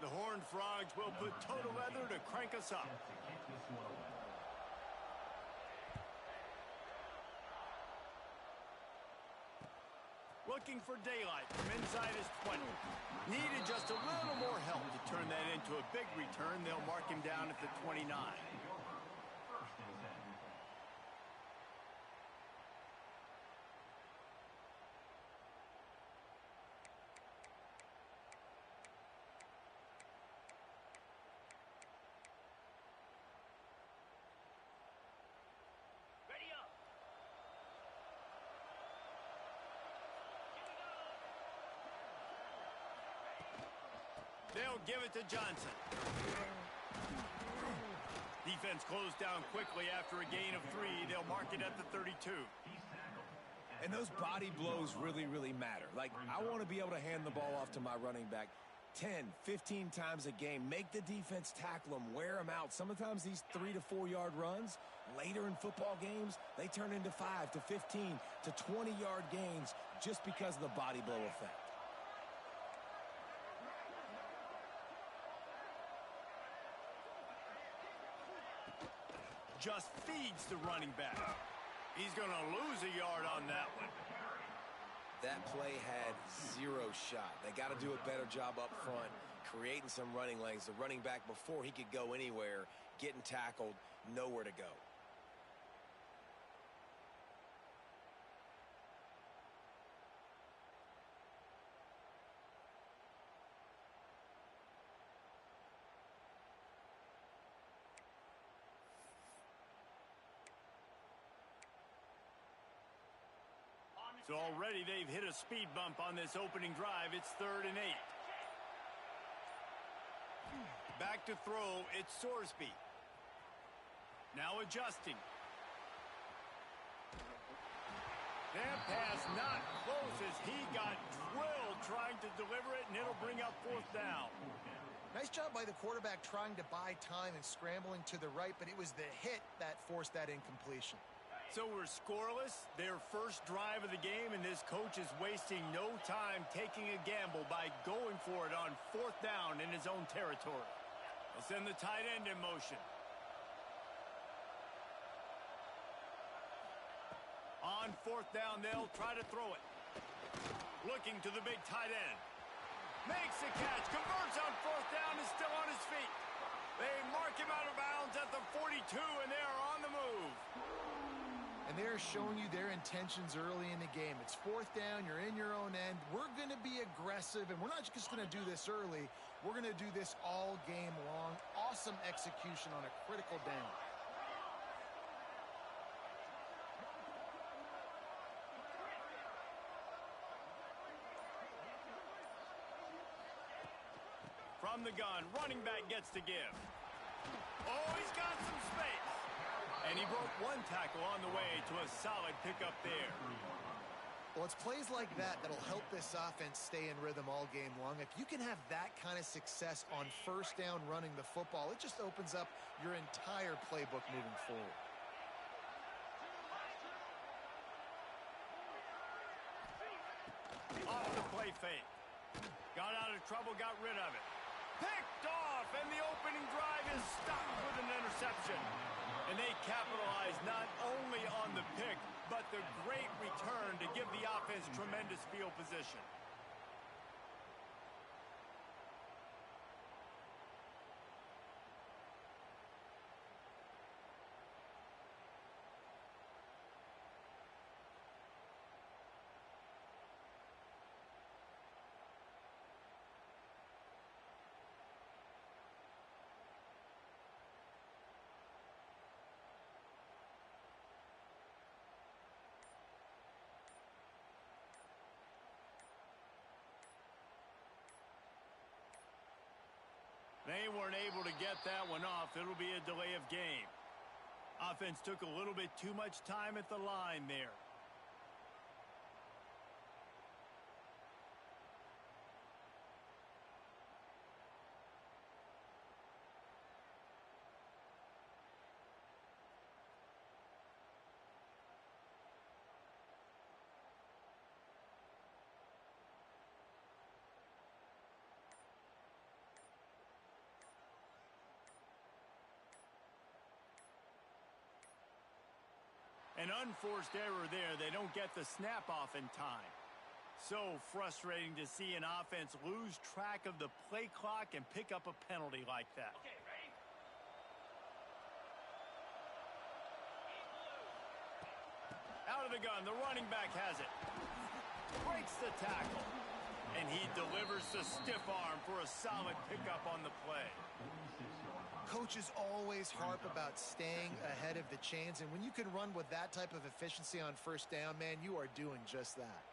The Horned Frogs will put total leather to crank us up. Looking for daylight from inside his 20. Needed just a little more help to turn that into a big return. They'll mark him down at the 29. Ready up. They'll give it to Johnson. Defense closed down quickly after a gain of 3. They'll mark it at the 32. And those body blows really, really matter. Like, I want to be able to hand the ball off to my running back 10, 15 times a game. Make the defense tackle them, wear them out. Sometimes these 3 to 4 yard runs, later in football games, they turn into 5 to 15 to 20 yard gains just because of the body blow effect. Just feeds the running back. He's going to lose a yard on that one. That play had 0 shot. They got to do a better job up front, creating some running lanes. The running back, before he could go anywhere, getting tackled, nowhere to go. So already they've hit a speed bump on this opening drive. It's 3rd and 8. Back to throw, it's Sorsby. Now adjusting. That pass not close as he got drilled trying to deliver it, and it'll bring up 4th down. Nice job by the quarterback trying to buy time and scrambling to the right, but it was the hit that forced that incompletion. So we're scoreless, their first drive of the game, and this coach is wasting no time taking a gamble by going for it on 4th down in his own territory. He'll send the tight end in motion. On 4th down, they'll try to throw it. Looking to the big tight end. Makes the catch, converts on 4th down, is still on his feet. They mark him out of bounds at the 42, and they are on the move. And they're showing you their intentions early in the game. It's 4th down, you're in your own end. We're going to be aggressive, and we're not just going to do this early. We're going to do this all game long. Awesome execution on a critical down. From the gun, running back gets to give. Oh, he's got some space. And he broke 1 tackle on the way to a solid pickup there. Well, it's plays like that that'll help this offense stay in rhythm all game long. If you can have that kind of success on 1st down running the football, it just opens up your entire playbook moving forward. Off the play fake. Got out of trouble, got rid of it. Picked off, and the opening drive is stopped with an interception. And they capitalize not only on the pick, but the great return to give the offense tremendous field position. They weren't able to get that one off. It'll be a delay of game. Offense took a little bit too much time at the line there. An unforced error there. They don't get the snap off in time. So frustrating to see an offense lose track of the play clock and pick up a penalty like that. Okay, ready? Out of the gun, the running back has it. Breaks the tackle. And he delivers the stiff arm for a solid pickup on the play. Coaches always harp about staying ahead of the chains, and when you can run with that type of efficiency on first down, man, you are doing just that.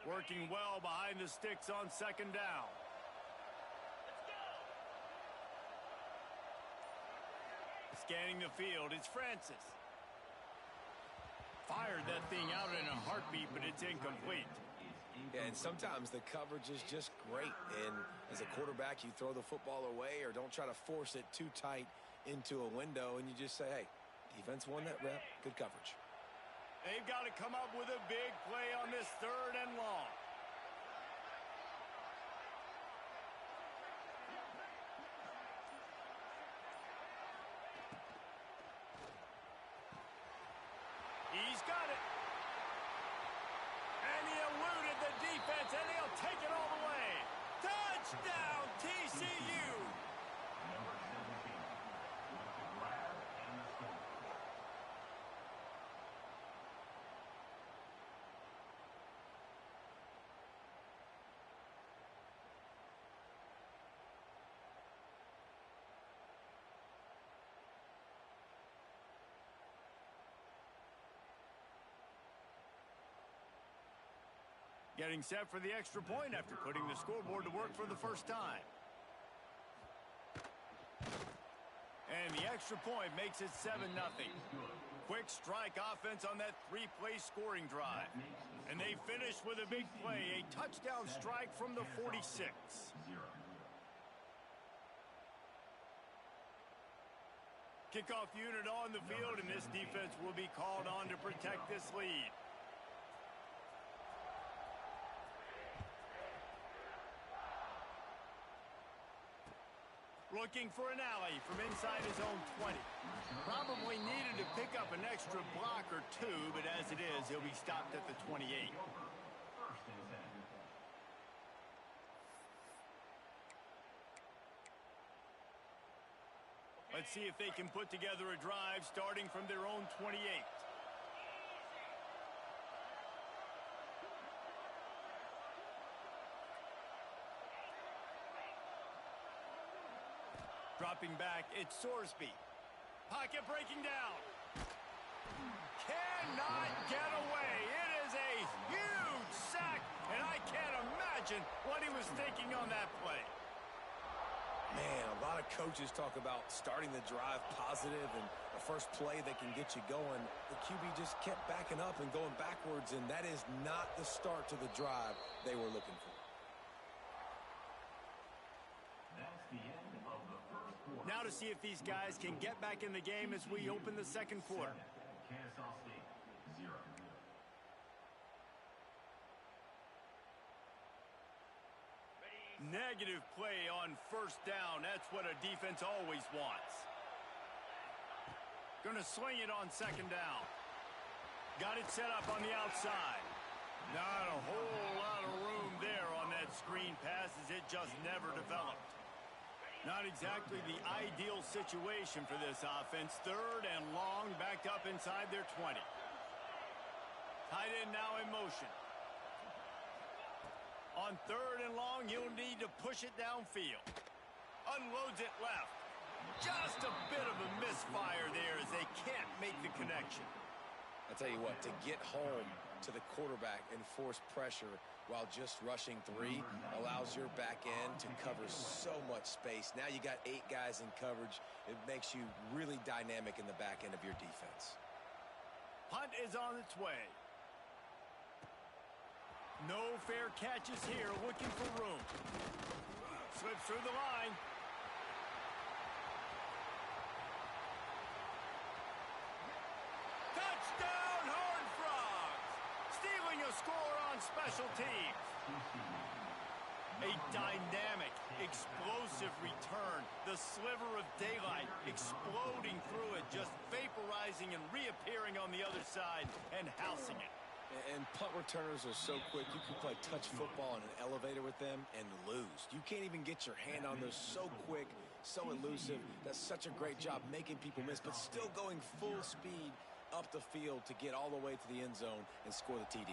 Working well behind the sticks on second down. Scanning the field, it's Francis. Fired that thing out in a heartbeat, but it's incomplete. Yeah, and sometimes the coverage is just great. And as a quarterback, you throw the football away or don't try to force it too tight into a window, and you just say, hey, defense won that rep, good coverage. They've got to come up with a big play on this 3rd and long. He's got it. And he eluded the defense, and he'll take it all the way. Touchdown, TCU. Getting set for the extra point after putting the scoreboard to work for the first time. And the extra point makes it 7-0. Quick strike offense on that 3-play scoring drive. And they finish with a big play, a touchdown strike from the 46. Kickoff unit on the field, and this defense will be called on to protect this lead. Looking for an alley from inside his own 20. Probably needed to pick up an extra block or two, but as it is, he'll be stopped at the 28. Let's see if they can put together a drive starting from their own 28. Dropping back, it's Sorsby. Pocket breaking down. Cannot get away. It is a huge sack, and I can't imagine what he was thinking on that play. Man, a lot of coaches talk about starting the drive positive and the first play that can get you going. The QB just kept backing up and going backwards, and that is not the start to the drive they were looking for. Now to see if these guys can get back in the game as we open the second quarter. Negative play on first down. That's what a defense always wants. Gonna swing it on second down. Got it set up on the outside. Not a whole lot of room there on that screen pass as it just never developed. Not exactly the ideal situation for this offense. 3rd and long, backed up inside their 20. Tight end now in motion. On 3rd and long, he'll need to push it downfield. Unloads it left. Just a bit of a misfire there as they can't make the connection. I'll tell you what, to get home to the quarterback and force pressure while just rushing 3 allows your back end to cover so much space. Now you got 8 guys in coverage. It makes you really dynamic in the back end of your defense. Punt is on its way. No fair catches here, looking for room. Slips through the line. Touchdown, Horned Frogs! Stealing a score on special teams. A dynamic, explosive return. The sliver of daylight exploding through it, just vaporizing and reappearing on the other side and housing it. And punt returners are so quick. You can play touch football in an elevator with them and lose. You can't even get your hand on those. So quick, so elusive. Does such a great job making people miss, but still going full speed up the field to get all the way to the end zone and score the TD.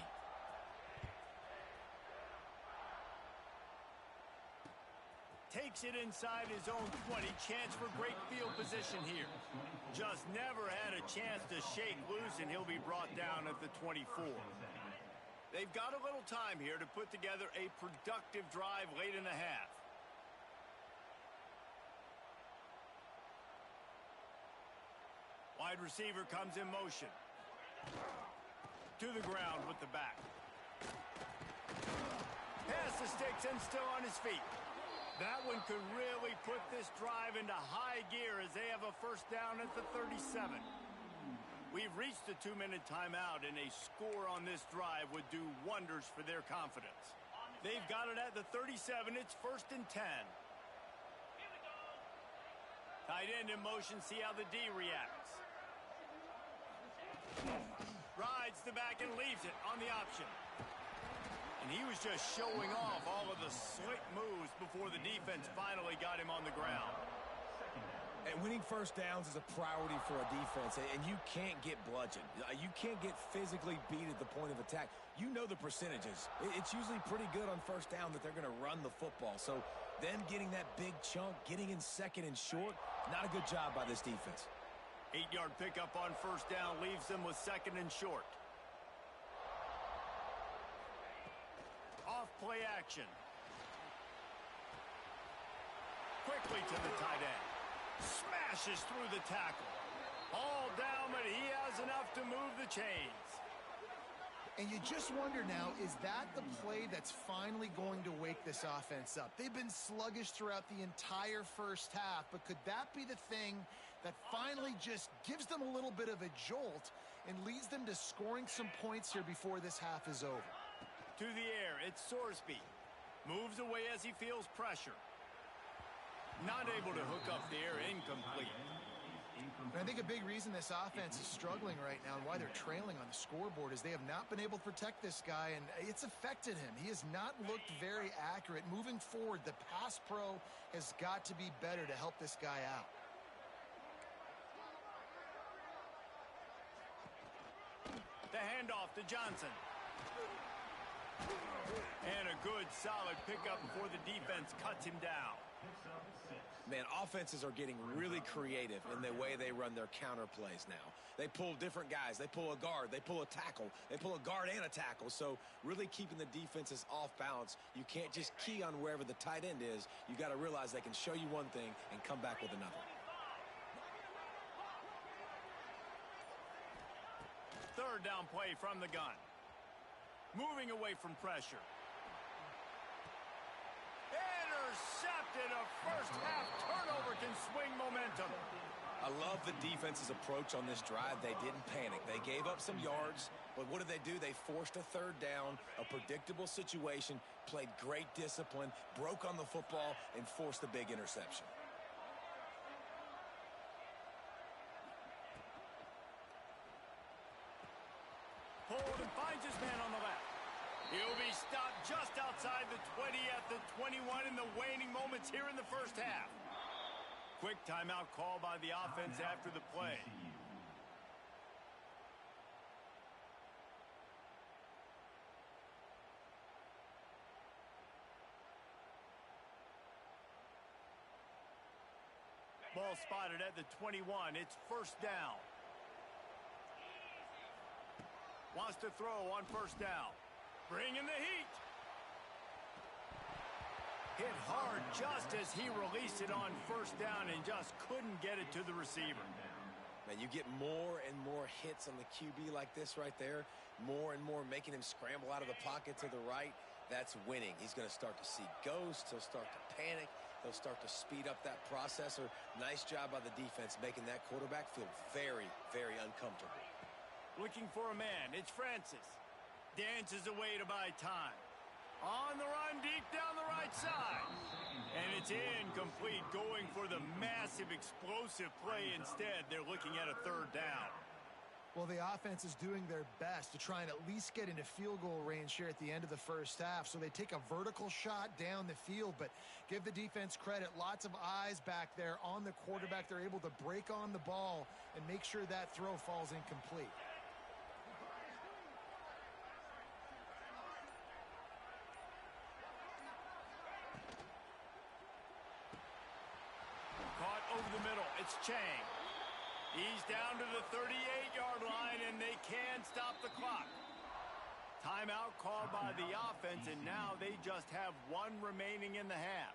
Takes it inside his own 20. Chance for great field position here. Just never had a chance to shake loose, and he'll be brought down at the 24. They've got a little time here to put together a productive drive late in the half. Wide receiver comes in motion. To the ground with the back. Pass the sticks and still on his feet. That one could really put this drive into high gear as they have a first down at the 37. We've reached the 2-minute timeout, and a score on this drive would do wonders for their confidence. They've got it at the 37. It's 1st and 10. Tight end in motion. See how the D reacts. Rides the back and leaves it on the option. And he was just showing off all of the slick moves before the defense finally got him on the ground. And winning first downs is a priority for a defense, and you can't get bludgeoned. You can't get physically beat at the point of attack. You know the percentages. It's usually pretty good on first down that they're going to run the football. So them getting that big chunk, getting in second and short, not a good job by this defense. 8-yard pickup on first down leaves them with 2nd and short. Off-play action. Quickly to the tight end. Smashes through the tackle. All down, but he has enough to move the chains. And you just wonder now, is that the play that's finally going to wake this offense up? They've been sluggish throughout the entire first half, but could that be the thing that finally just gives them a little bit of a jolt and leads them to scoring some points here before this half is over? To the air, it's Sorsby. Moves away as he feels pressure. Not able to hook up the air, incomplete. And I think a big reason this offense is struggling right now and why they're trailing on the scoreboard is they have not been able to protect this guy, and it's affected him. He has not looked very accurate. Moving forward, the pass pro has got to be better to help this guy out. The handoff to Johnson. And a good, solid pickup before the defense cuts him down. Man, offenses are getting really creative in the way they run their counter plays now. They pull different guys. They pull a guard. They pull a tackle. They pull a guard and a tackle. So really keeping the defenses off balance. You can't just key on wherever the tight end is. You got to realize they can show you one thing and come back with another. Third down play from the gun. Moving away from pressure. Intercepted. A first-half turnover can swing momentum. I love the defense's approach on this drive. They didn't panic. They gave up some yards, but what did they do? They forced a third down, a predictable situation, played great discipline, broke on the football, and forced a big interception. Hold and finds his man on the left. He'll be stopped just outside the 20 at the 21 in the waning moments here in the first half. Quick timeout call by the offense after the play. Ball spotted at the 21. It's first down. Wants to throw on first down. Bringing the heat. Hit hard just as he released it on first down and just couldn't get it to the receiver. Man, you get more and more hits on the QB like this right there. More and more making him scramble out of the pocket to the right. That's winning. He's going to start to see ghosts. He'll start to panic. He'll start to speed up that processor. Nice job by the defense making that quarterback feel very, very uncomfortable. Looking for a man. It's Francis. Dances away to buy time. On the run deep down the right side. And it's incomplete, going for the massive explosive play instead. They're looking at a third down. Well, the offense is doing their best to try and at least get into field goal range here at the end of the first half. So they take a vertical shot down the field, but give the defense credit. Lots of eyes back there on the quarterback. They're able to break on the ball and make sure that throw falls incomplete. Caught over the middle. It's Chang. He's down to the 38-yard line, and they can stop the clock. Timeout called by the offense, and now they just have one remaining in the half.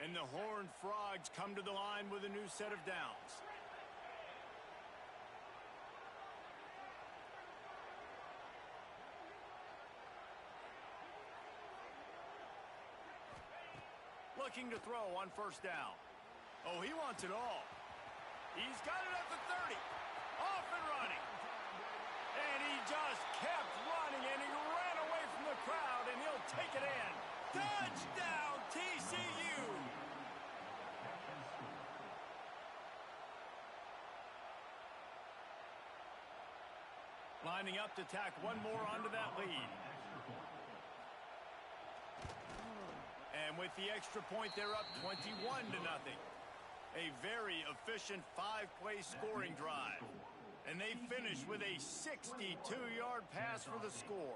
And the Horned Frogs come to the line with a new set of downs. Looking to throw on first down. Oh, he wants it all. He's got it at the 30. Off and running. And he just kept running, and he ran away from the crowd, and he'll take it in. Touchdown, TCU! Lining up to tack one more onto that lead. And with the extra point, they're up 21-0. A very efficient 5-play scoring drive. And they finish with a 62-yard pass for the score.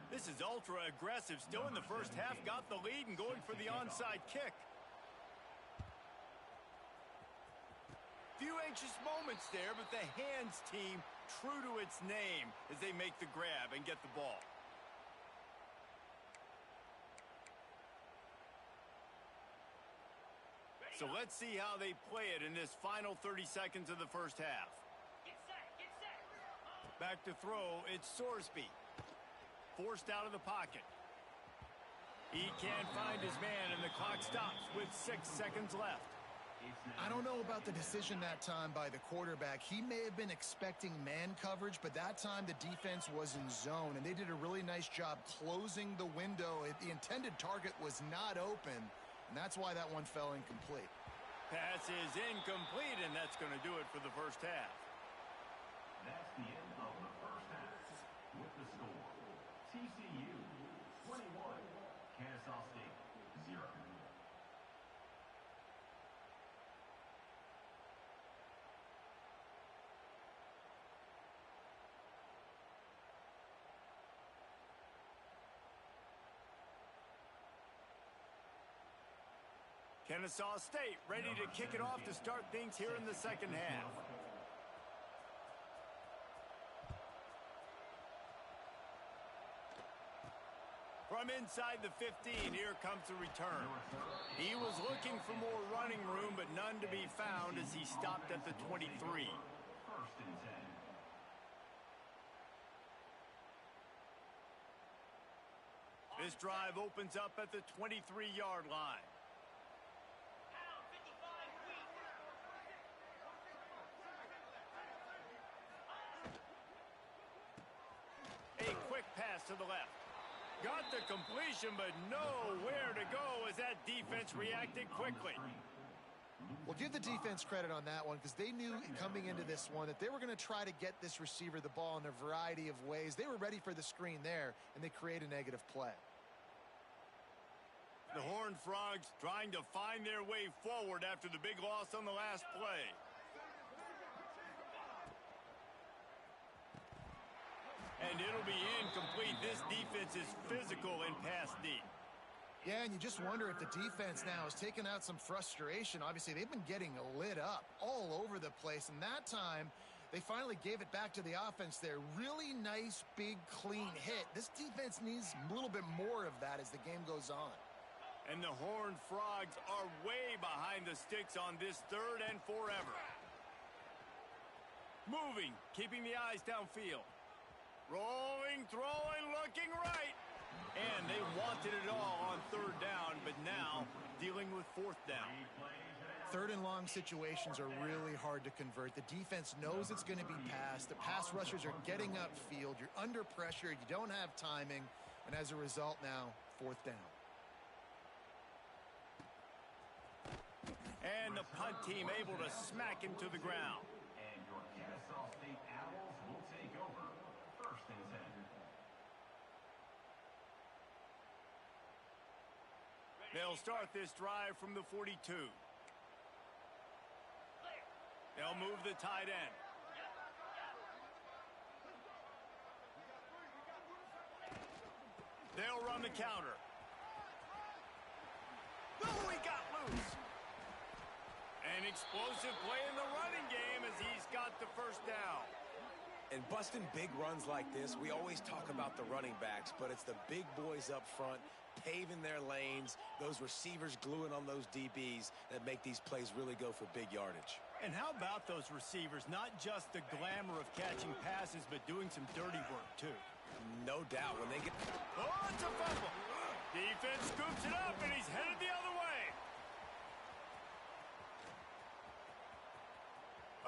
This is ultra aggressive. Still in the first half, got the lead and going for the onside kick. Few anxious moments there, but the hands team true to its name as they make the grab and get the ball. So let's see how they play it in this final 30 seconds of the first half. Get set. Back to throw, it's Sorsby. Forced out of the pocket. He can't find his man, and the clock stops with 6 seconds left. I don't know about the decision that time by the quarterback. He may have been expecting man coverage, but that time the defense was in zone, and they did a really nice job closing the window. The intended target was not open, and that's why that one fell incomplete. Pass is incomplete, and that's going to do it for the first half. That's the end of the first half. With the score, TCU 21, Kennesaw State 0. Kennesaw State ready to kick it off to start things here in the second half. From inside the 15, here comes the return. He was looking for more running room, but none to be found as he stopped at the 23. First and 10. This drive opens up at the 23-yard line. A quick pass to the left. Got the completion, but nowhere to go as that defense reacted quickly. Well, give the defense credit on that one because they knew coming into this one that they were going to try to get this receiver the ball in a variety of ways. They were ready for the screen there, and they create a negative play. The Horned Frogs trying to find their way forward after the big loss on the last play. And it'll be incomplete. This defense is physical and pass deep. Yeah, and you just wonder if the defense now has taken out some frustration. Obviously, they've been getting lit up all over the place, and that time they finally gave it back to the offense there. Really nice, big, clean hit. This defense needs a little bit more of that as the game goes on. And the Horned Frogs are way behind the sticks on this third and forever. Moving, keeping the eyes downfield. Rolling, throwing, looking right. And they wanted it all on third down, but now dealing with fourth down. Third and long situations are really hard to convert. The defense knows it's going to be passed. The pass rushers are getting upfield. You're under pressure. You don't have timing. And as a result now, 4th down. And the punt team able to smack him to the ground. And your Kennesaw State Owls will take over 1st and 10. They'll start this drive from the 42. They'll move the tight end. They'll run the counter. Oh, he got loose. An explosive play in the running game as he's got the 1st down. And busting big runs like this, we always talk about the running backs, but it's the big boys up front paving their lanes, those receivers gluing on those DBs that make these plays really go for big yardage. And how about those receivers? Not just the glamour of catching passes, but doing some dirty work, too. No doubt. When they get... Oh, it's a fumble. Defense scoops it up, and he's headed the other way.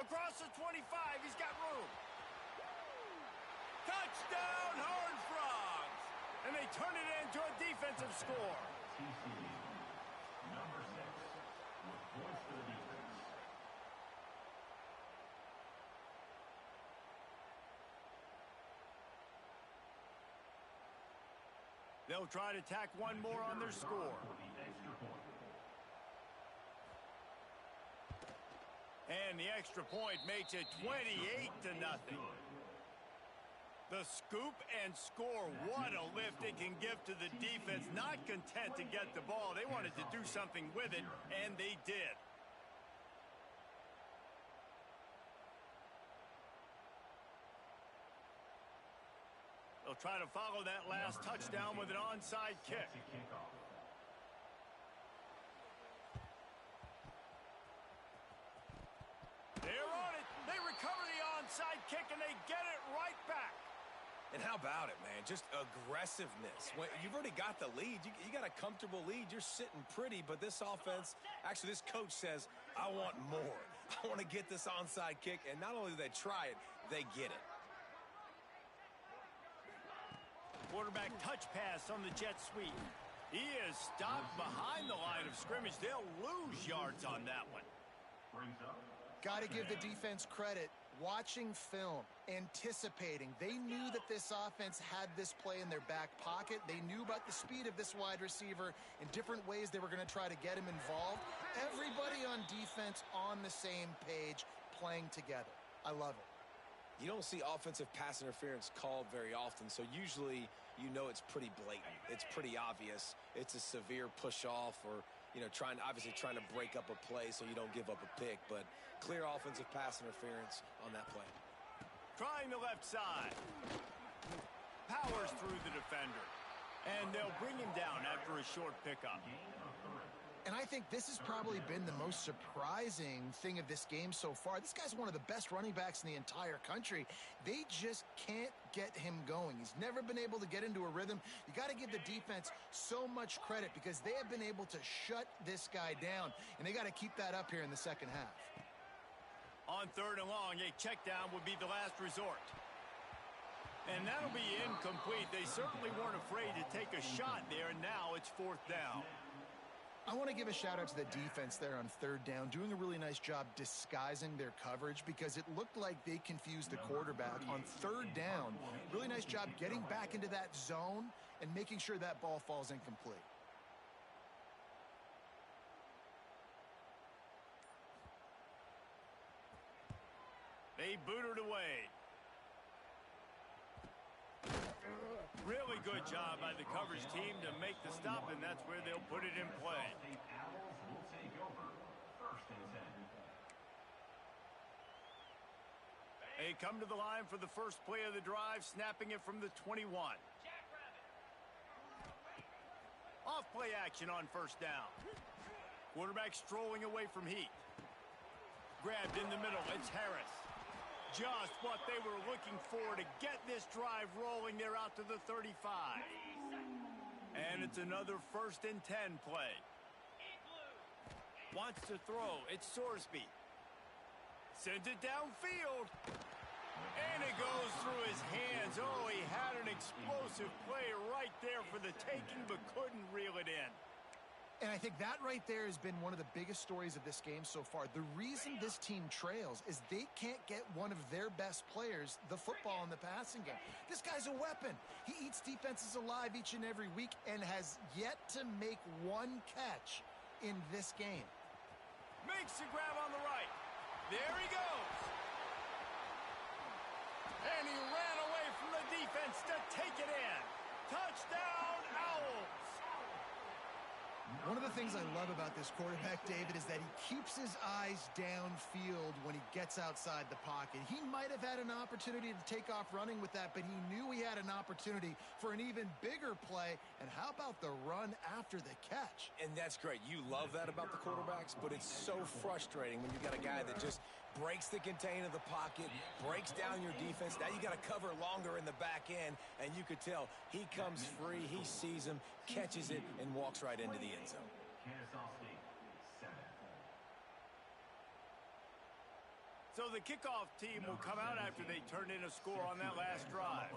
Across the 25, he's got room. Touchdown, Horned Frogs! And they turn it into a defensive score. TCU, number 6, with points for the defense. They'll try to tack one more on their score. For the extra point. And the extra point makes it 28-0. The scoop and score, what a lift it can give to the defense. Not content to get the ball. They wanted to do something with it, and they did. They'll try to follow that last touchdown with an onside kick. They're on it. They recover the onside kick, and they get it right back. And how about it, man? Just aggressiveness. When you've already got the lead. You got a comfortable lead. You're sitting pretty, but this offense, actually this coach says, I want more. I want to get this onside kick. And not only do they try it, they get it. Quarterback touch pass on the jet sweep. He is stopped behind the line of scrimmage. They'll lose yards on that one. Got to give the defense credit. Watching film, anticipating. They knew that this offense had this play in their back pocket. They knew about the speed of this wide receiver in different ways they were going to try to get him involved. Everybody on defense on the same page, playing together. I love it. You don't see offensive pass interference called very often, so usually you know it's pretty blatant. It's pretty obvious. It's a severe push off or, you know, obviously trying to break up a play so you don't give up a pick, but clear offensive pass interference on that play. Trying the left side. Powers through the defender. And they'll bring him down after a short pickup. And I think this has probably been the most surprising thing of this game so far. This guy's one of the best running backs in the entire country. They just can't get him going. He's never been able to get into a rhythm. You got to give the defense so much credit because they have been able to shut this guy down, and they got to keep that up here in the second half. On 3rd and long, a check down would be the last resort. And that'll be incomplete. They certainly weren't afraid to take a shot there, and now it's 4th down. I want to give a shout out to the defense there on 3rd down, doing a really nice job disguising their coverage because it looked like they confused the quarterback on 3rd down. Really nice job getting back into that zone and making sure that ball falls incomplete. They boot it away. Really good job by the coverage team to make the stop, and that's where they'll put it in play. Owls will take over 1st and 10. They come to the line for the first play of the drive, snapping it from the 21. Off play action on 1st down. Quarterback strolling away from heat. Grabbed in the middle, it's Harris. Just what they were looking for to get this drive rolling. They're out to the 35. And it's another 1st and 10 play. Wants to throw. It's Sorsby. Sends it downfield. And it goes through his hands. Oh, he had an explosive play right there for the taking, but couldn't reel it in. And I think that right there has been one of the biggest stories of this game so far. The reason this team trails is they can't get one of their best players the football in the passing game. This guy's a weapon. He eats defenses alive each and every week and has yet to make one catch in this game. Makes the grab on the right. There he goes. And he ran away from the defense to take it in. Touchdown, Owls. One of the things I love about this quarterback, David, is that he keeps his eyes downfield when he gets outside the pocket. He might have had an opportunity to take off running with that, but he knew he had an opportunity for an even bigger play. And how about the run after the catch? And that's great. You love that about the quarterbacks, but it's so frustrating when you got a guy that just breaks the contain of the pocket, breaks down your defense. Now you got to cover longer in the back end, and you could tell he comes free, he sees him, catches it, and walks right into the end zone. Kennesaw State, 7. So the kickoff team will come out after they turn in a score on that last drive.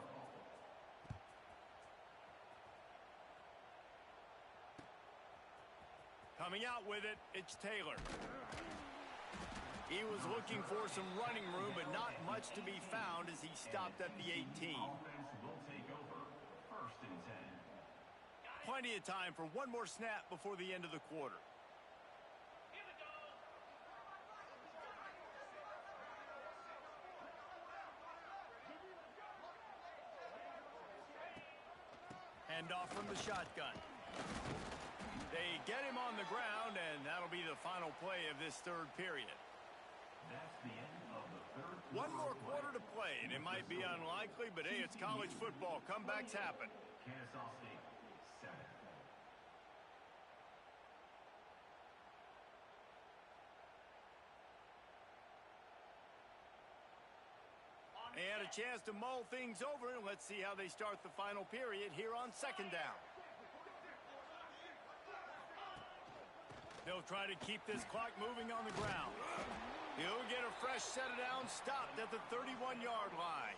Coming out with it, it's Taylor. He was looking for some running room, but not much to be found as he stopped at the 18. Offense will take over. 1st and 10. Plenty of time for one more snap before the end of the quarter. Here we go. Hand off from the shotgun. They get him on the ground, and that'll be the final play of this third period. That's the end of the 3rd quarter. One more quarter to play, and it might be unlikely, but hey, it's college football. Comebacks happen. Kennesaw State, 7. And a chance to mull things over, and let's see how they start the final period here on 2nd down. They'll try to keep this clock moving on the ground. He'll get a fresh set of downs stopped at the 31-yard line.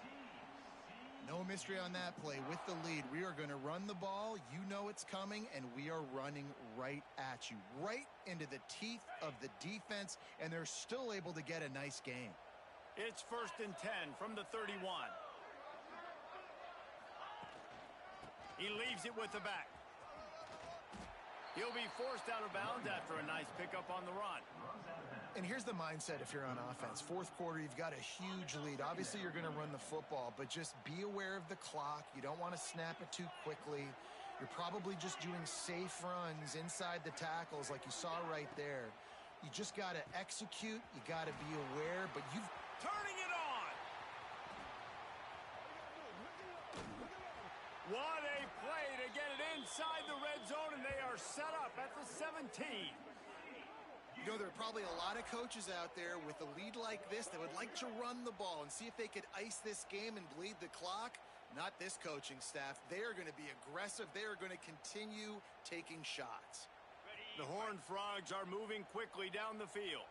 No mystery on that play. With the lead, we are going to run the ball. You know it's coming, and we are running right at you, right into the teeth of the defense, and they're still able to get a nice game. It's 1st and 10 from the 31. He leaves it with the back. He'll be forced out of bounds after a nice pickup on the run. And here's the mindset if you're on offense. 4th quarter, you've got a huge lead. Obviously, you're going to run the football, but just be aware of the clock. You don't want to snap it too quickly. You're probably just doing safe runs inside the tackles like you saw right there. You just got to execute. You got to be aware, but you've... Turning it on! What a play to get it inside the red zone, and they are set up at the 17. You know, there are probably a lot of coaches out there with a lead like this that would like to run the ball and see if they could ice this game and bleed the clock. Not this coaching staff. They are going to be aggressive. They are going to continue taking shots. The Horned Frogs are moving quickly down the field.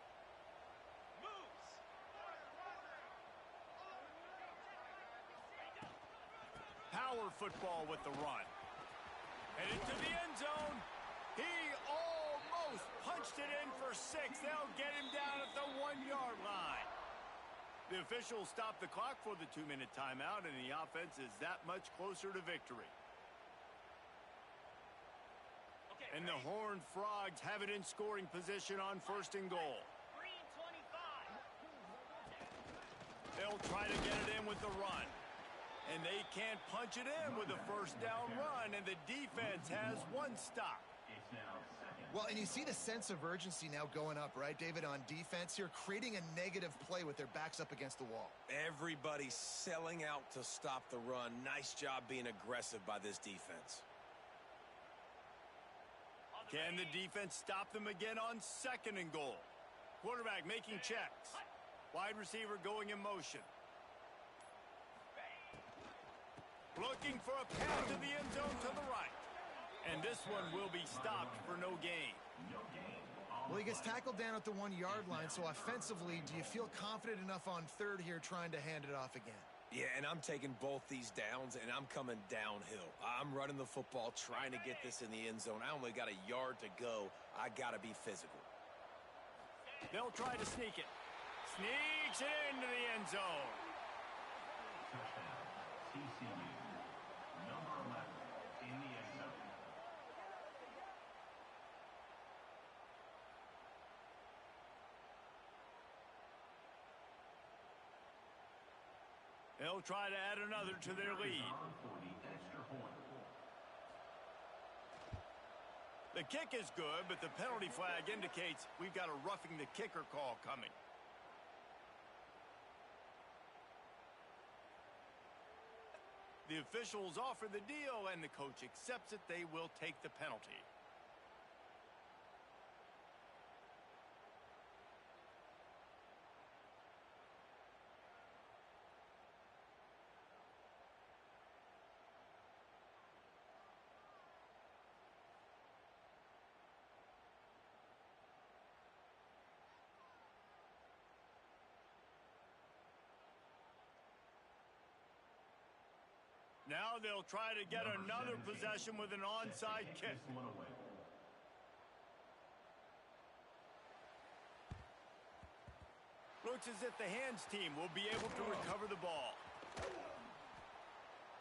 Power football with the run. Headed to the end zone. He almost punched it in for 6. They'll get him down at the 1-yard line. The officials stop the clock for the 2-minute timeout, and the offense is that much closer to victory. And the Horned Frogs have it in scoring position on 1st and goal. Green 25. They'll try to get it in with the run. And they can't punch it in with a 1st down run, and the defense has one stop. It's now 2nd. Well, and you see the sense of urgency now going up, right, David, on defense here, creating a negative play with their backs up against the wall. Everybody's selling out to stop the run. Nice job being aggressive by this defense. Can the defense stop them again on 2nd and goal? Quarterback making checks. Wide receiver going in motion. Looking for a pass to the end zone to the right. And this one will be stopped for no gain. No gain on Well, he gets tackled down at the 1-yard line, so offensively, do you feel confident enough on third here trying to hand it off again? Yeah, and I'm taking both these downs, and I'm coming downhill. I'm running the football, trying to get this in the end zone. I only got a yard to go. I got to be physical. They'll try to sneak it. Sneaks it into the end zone. Touchdown, TCU. Number 11 in the end zone. They'll try to add another to their lead. For the extra point. The kick is good, but the penalty flag indicates we've got a roughing the kicker call coming. The officials offer the deal, and the coach accepts it. They will take the penalty. Now they'll try to get another possession with an onside kick. This one away. Looks as if the hands team will be able to recover the ball.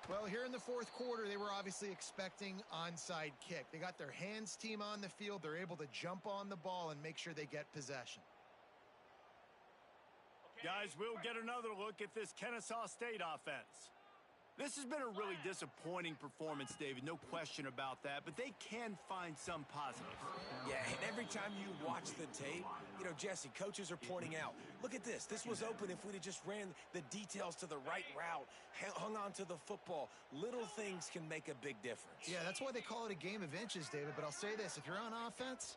Well, here in the fourth quarter, they were obviously expecting onside kick. They got their hands team on the field. They're able to jump on the ball and make sure they get possession. Guys, we'll get another look at this Kennesaw State offense. This has been a really disappointing performance, David, no question about that, but they can find some positives. Yeah, and every time you watch the tape, you know, Jesse, coaches are pointing out, look at this. This was open if we'd have just ran the details to the right route, hung on to the football. Little things can make a big difference. Yeah, that's why they call it a game of inches, David. But I'll say this, if you're on offense,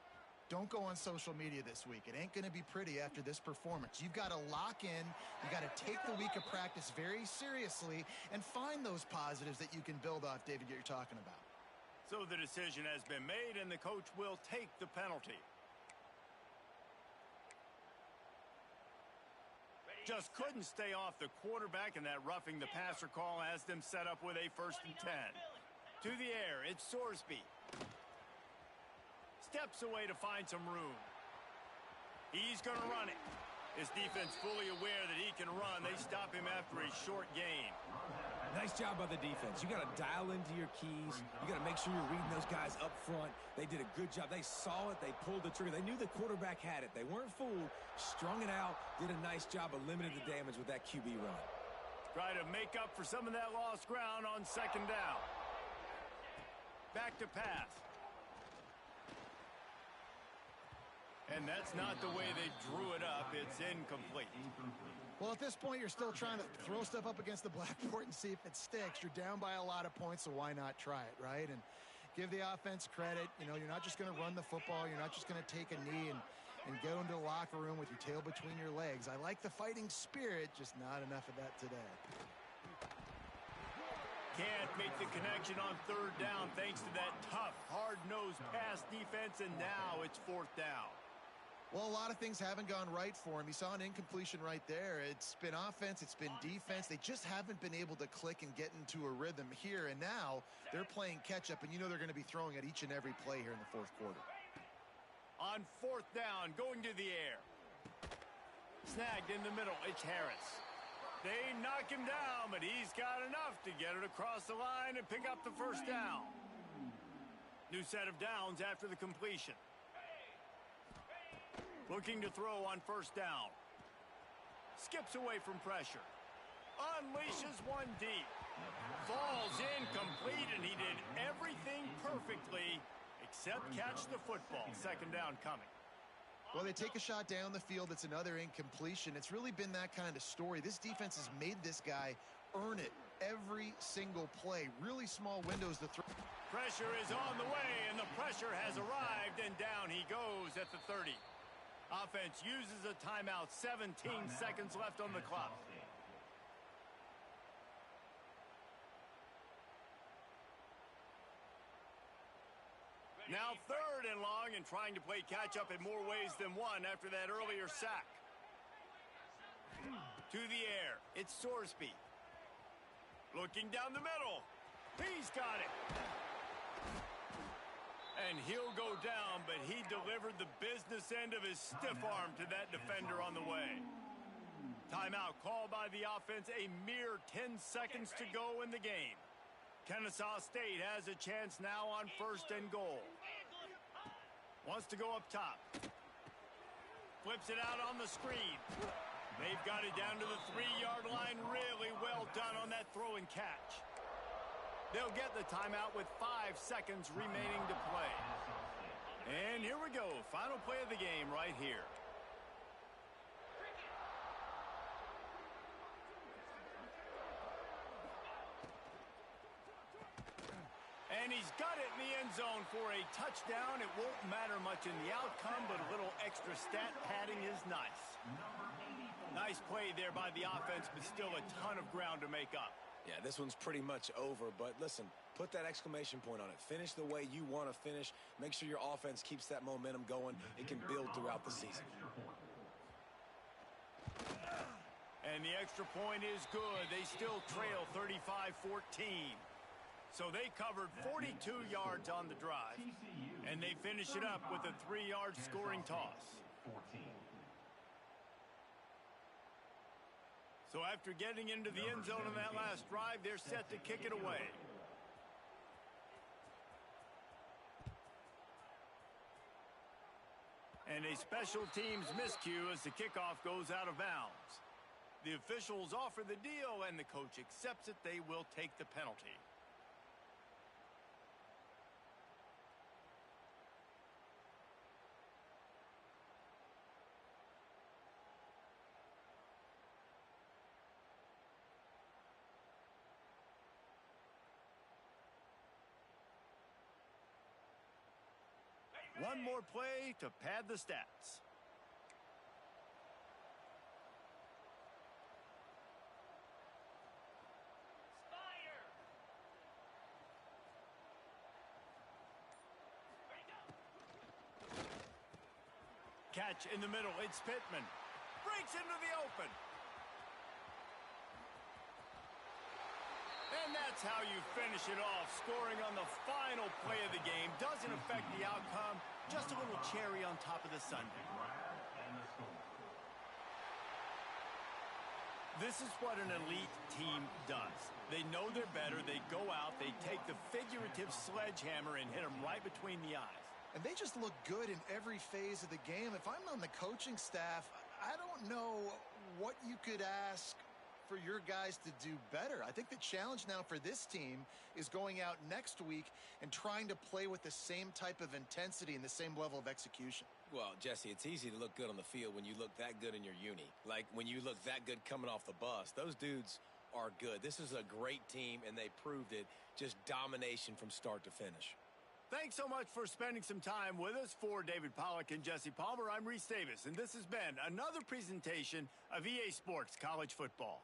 don't go on social media this week. It ain't going to be pretty after this performance. You've got to lock in. You got to take the week of practice very seriously and find those positives that you can build off, David, that you're talking about. So the decision has been made, and the coach will take the penalty. Just couldn't stay off the quarterback, and that roughing the passer call has them set up with a 1st and 10. To the air, it's Sorsby. Steps away to find some room. He's going to run it. His defense fully aware that he can run. They stop him after a short gain. Nice job by the defense. You got to dial into your keys. You got to make sure you're reading those guys up front. They did a good job. They saw it. They pulled the trigger. They knew the quarterback had it. They weren't fooled. Strung it out. Did a nice job of limiting the damage with that QB run. Try to make up for some of that lost ground on 2nd down. Back to pass. And that's not the way they drew it up. It's incomplete. Well, at this point, you're still trying to throw stuff up against the blackboard and see if it sticks. You're down by a lot of points, so why not try it, right? And give the offense credit. You know, you're not just going to run the football. You're not just going to take a knee and go into the locker room with your tail between your legs. I like the fighting spirit, just not enough of that today. Can't make the connection on 3rd down thanks to that tough, hard-nosed pass defense, and now it's 4th down. Well, a lot of things haven't gone right for him. You saw an incompletion right there. It's been offense, it's been defense. They just haven't been able to click and get into a rhythm here. And now they're playing catch-up, and you know they're going to be throwing at each and every play here in the 4th quarter. On 4th down, going to the air. Snagged in the middle, it's Harris. They knock him down, but he's got enough to get it across the line and pick up the 1st down. New set of downs after the completion. Looking to throw on 1st down. Skips away from pressure. Unleashes one deep. Falls incomplete, and he did everything perfectly except catch the football. 2nd down coming. Well, they take a shot down the field. It's another incompletion. It's really been that kind of story. This defense has made this guy earn it every single play. Really small windows to throw. Pressure is on the way, and the pressure has arrived, and down he goes at the 30. Offense uses a timeout. 17 seconds left on the clock. Now 3rd and long and trying to play catch-up in more ways than one after that earlier sack. To the air, it's Sorsby. Looking down the middle. He's got it. And he'll go down, but he delivered the business end of his stiff arm to that defender on the way. Timeout called by the offense, a mere 10 seconds to go in the game. Kennesaw State has a chance now on 1st and goal. Wants to go up top. Flips it out on the screen. They've got it down to the 3-yard line. Really well done on that throw and catch. They'll get the timeout with 5 seconds remaining to play. And here we go. Final play of the game right here. And he's got it in the end zone for a touchdown. It won't matter much in the outcome, but a little extra stat padding is nice. Nice play there by the offense, but still a ton of ground to make up. Yeah, this one's pretty much over, but listen, put that exclamation point on it. Finish the way you want to finish. Make sure your offense keeps that momentum going. It can build throughout the season. And the extra point is good. They still trail 35-14. So they covered 42 yards on the drive, and they finish it up with a 3-yard scoring toss. So after getting into the end zone on that last drive, they're set to kick it away. And a special teams miscue as the kickoff goes out of bounds. The officials offer the deal, and the coach accepts it. They will take the penalty. One more play to pad the stats. Spire. Ready, go. Catch in the middle. It's Pittman. Breaks into the open. And that's how you finish it off. Scoring on the final play of the game doesn't affect the outcome. Just a little cherry on top of the sundae. This is what an elite team does. They know they're better. They go out. They take the figurative sledgehammer and hit them right between the eyes. And they just look good in every phase of the game. If I'm on the coaching staff, I don't know what you could ask for your guys to do better. I think the challenge now for this team is going out next week and trying to play with the same type of intensity and the same level of execution. Well, Jesse, it's easy to look good on the field when you look that good in your uni. Like when you look that good coming off the bus. Those dudes are good. This is a great team, and they proved it. Just domination from start to finish. Thanks so much for spending some time with us. For David Pollack and Jesse Palmer, I'm Reese Davis, and this has been another presentation of EA Sports College Football.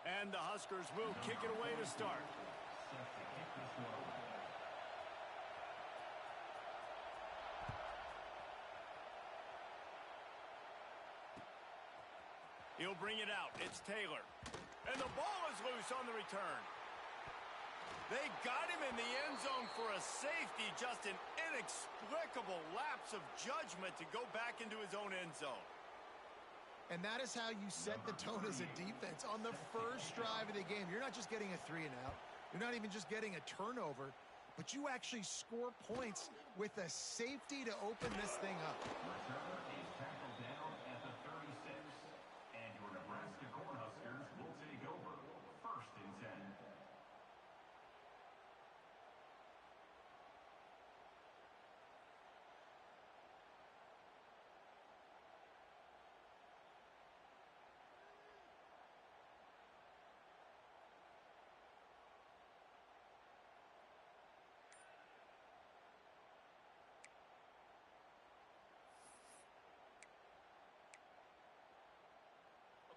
And the Huskers will kick it away to start. Set to kick this one away. He'll bring it out. It's Taylor. And the ball is loose on the return. They got him in the end zone for a safety. Just an inexplicable lapse of judgment to go back into his own end zone. And that is how you set the tone as a defense. On the first drive of the game, you're not just getting a 3 and out. You're not even just getting a turnover, but you actually score points with a safety to open this thing up. Returner is tackled down at the 36. And your Nebraska Cornhuskers will take over. 1st and 10.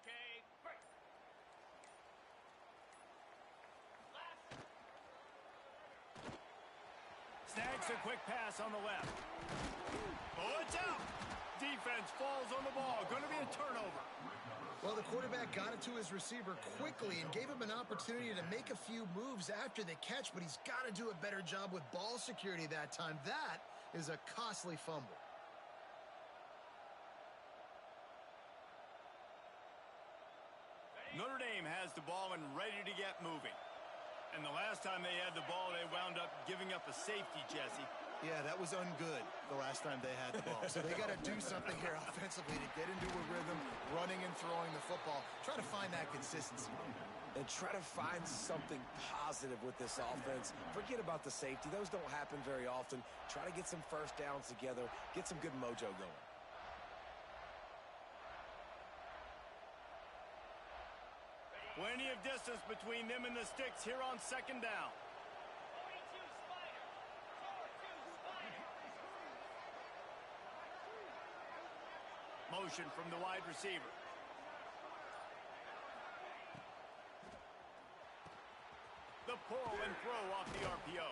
Okay, break. Last. Snags a quick pass on the left. Oh, it's out. Defense falls on the ball. Going to be a turnover. Well, the quarterback got it to his receiver quickly and gave him an opportunity to make a few moves after the catch, but he's got to do a better job with ball security that time. That is a costly fumble. Notre Dame has the ball and ready to get moving. And the last time they had the ball, they wound up giving up a safety, Jesse. Yeah, that was ungood the last time they had the ball. So they got to do something here offensively to get into a rhythm, running and throwing the football. Try to find that consistency. And try to find something positive with this offense. Forget about the safety. Those don't happen very often. Try to get some first downs together. Get some good mojo going. Plenty of distance between them and the sticks here on 2nd down. 42 Spider. 42 Spider. Motion from the wide receiver. The pull and throw off the RPO.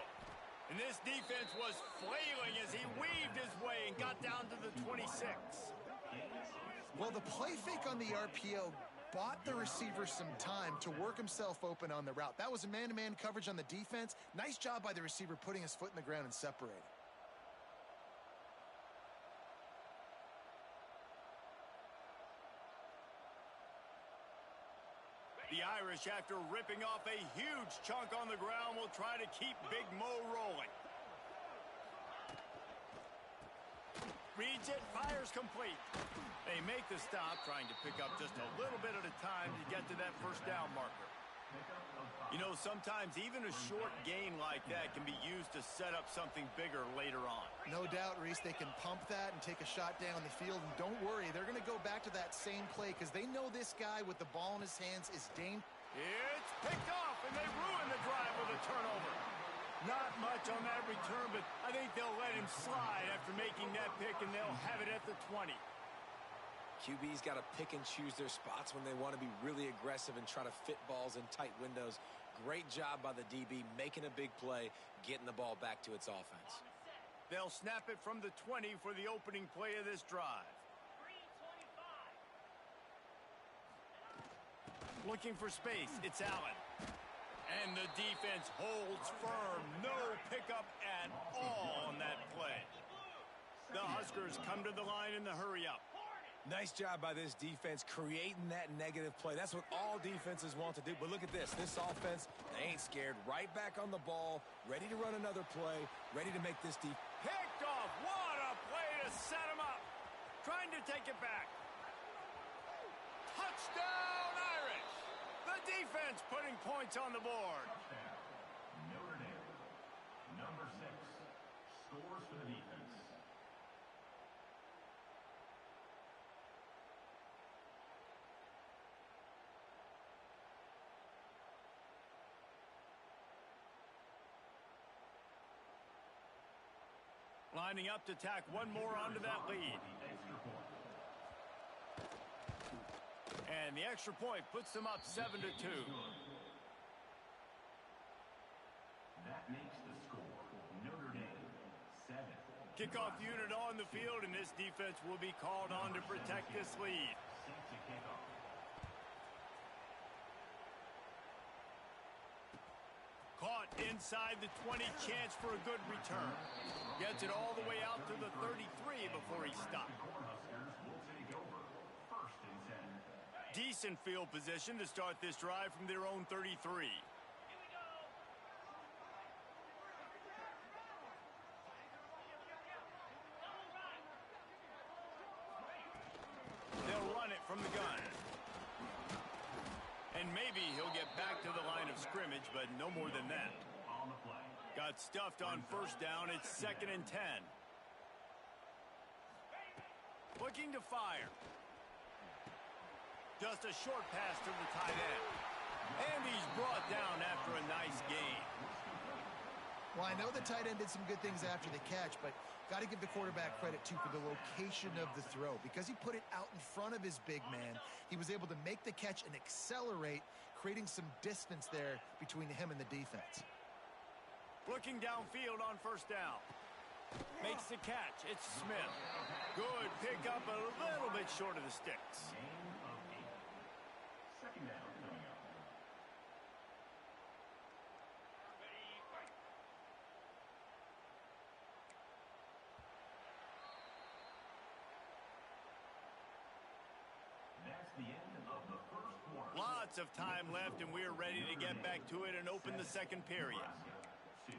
And this defense was flailing as he weaved his way and got down to the 26. Well, the play fake on the RPO bought the receiver some time to work himself open on the route. That was a man-to-man coverage on the defense. Nice job by the receiver putting his foot in the ground and separating. The Irish, after ripping off a huge chunk on the ground, will try to keep Big Mo rolling. Reads it, fires complete. They make the stop, trying to pick up just a little bit at a time to get to that first down marker. You know, sometimes even a short gain like that can be used to set up something bigger later on. No doubt, Reese, they can pump that and take a shot down the field. And don't worry, they're going to go back to that same play because they know this guy with the ball in his hands is dangerous. It's picked off, and they ruin the drive with a turnover. Not much on that return, but I think they'll let him slide after making that pick, and they'll have it at the 20. QB's got to pick and choose their spots when they want to be really aggressive and try to fit balls in tight windows. Great job by the DB making a big play, getting the ball back to its offense. They'll snap it from the 20 for the opening play of this drive. 325. Looking for space, it's Allen. And the defense holds firm. No pickup at all on that play. The Huskers come to the line in the hurry-up. Nice job by this defense creating that negative play. That's what all defenses want to do. But look at this. This offense, they ain't scared. Right back on the ball, ready to run another play, ready to make this defense. Picked off. What a play to set him up. Trying to take it back. Touchdown, Irish. The defense putting points on the board. Notre Dame. Number 6. Scores for the defense. Lining up to tack one more onto that lead. The extra point. And And the extra point puts them up 7-2. That makes the score Notre Dame 7. Kickoff unit on the field, and this defense will be called on to protect this lead. Set to kick off. Caught inside the 20, chance for a good return. Gets it all the way out to the 33 before he stopped. Cornhuskers will take over. 1st and 10. Decent field position to start this drive from their own 33. Here we go. Double right. They'll run it from the gun. And maybe he'll get back to the line of scrimmage, but no more than that. On the play. Got stuffed on 1st down. It's 2nd and 10. Looking to fire. Just a short pass to the tight end. And he's brought down after a nice gain. Well, I know the tight end did some good things after the catch, but got to give the quarterback credit, too, for the location of the throw. Because he put it out in front of his big man, he was able to make the catch and accelerate, creating some distance there between him and the defense. Looking downfield on 1st down. Makes the catch. It's Smith. Good pickup, a little bit short of the sticks. Gain of 8. 2nd down coming up. Ready, fight. That's the end of the 1st quarter. Lots of time left, and we're ready to get back to it and open the 2nd period. Nebraska 2.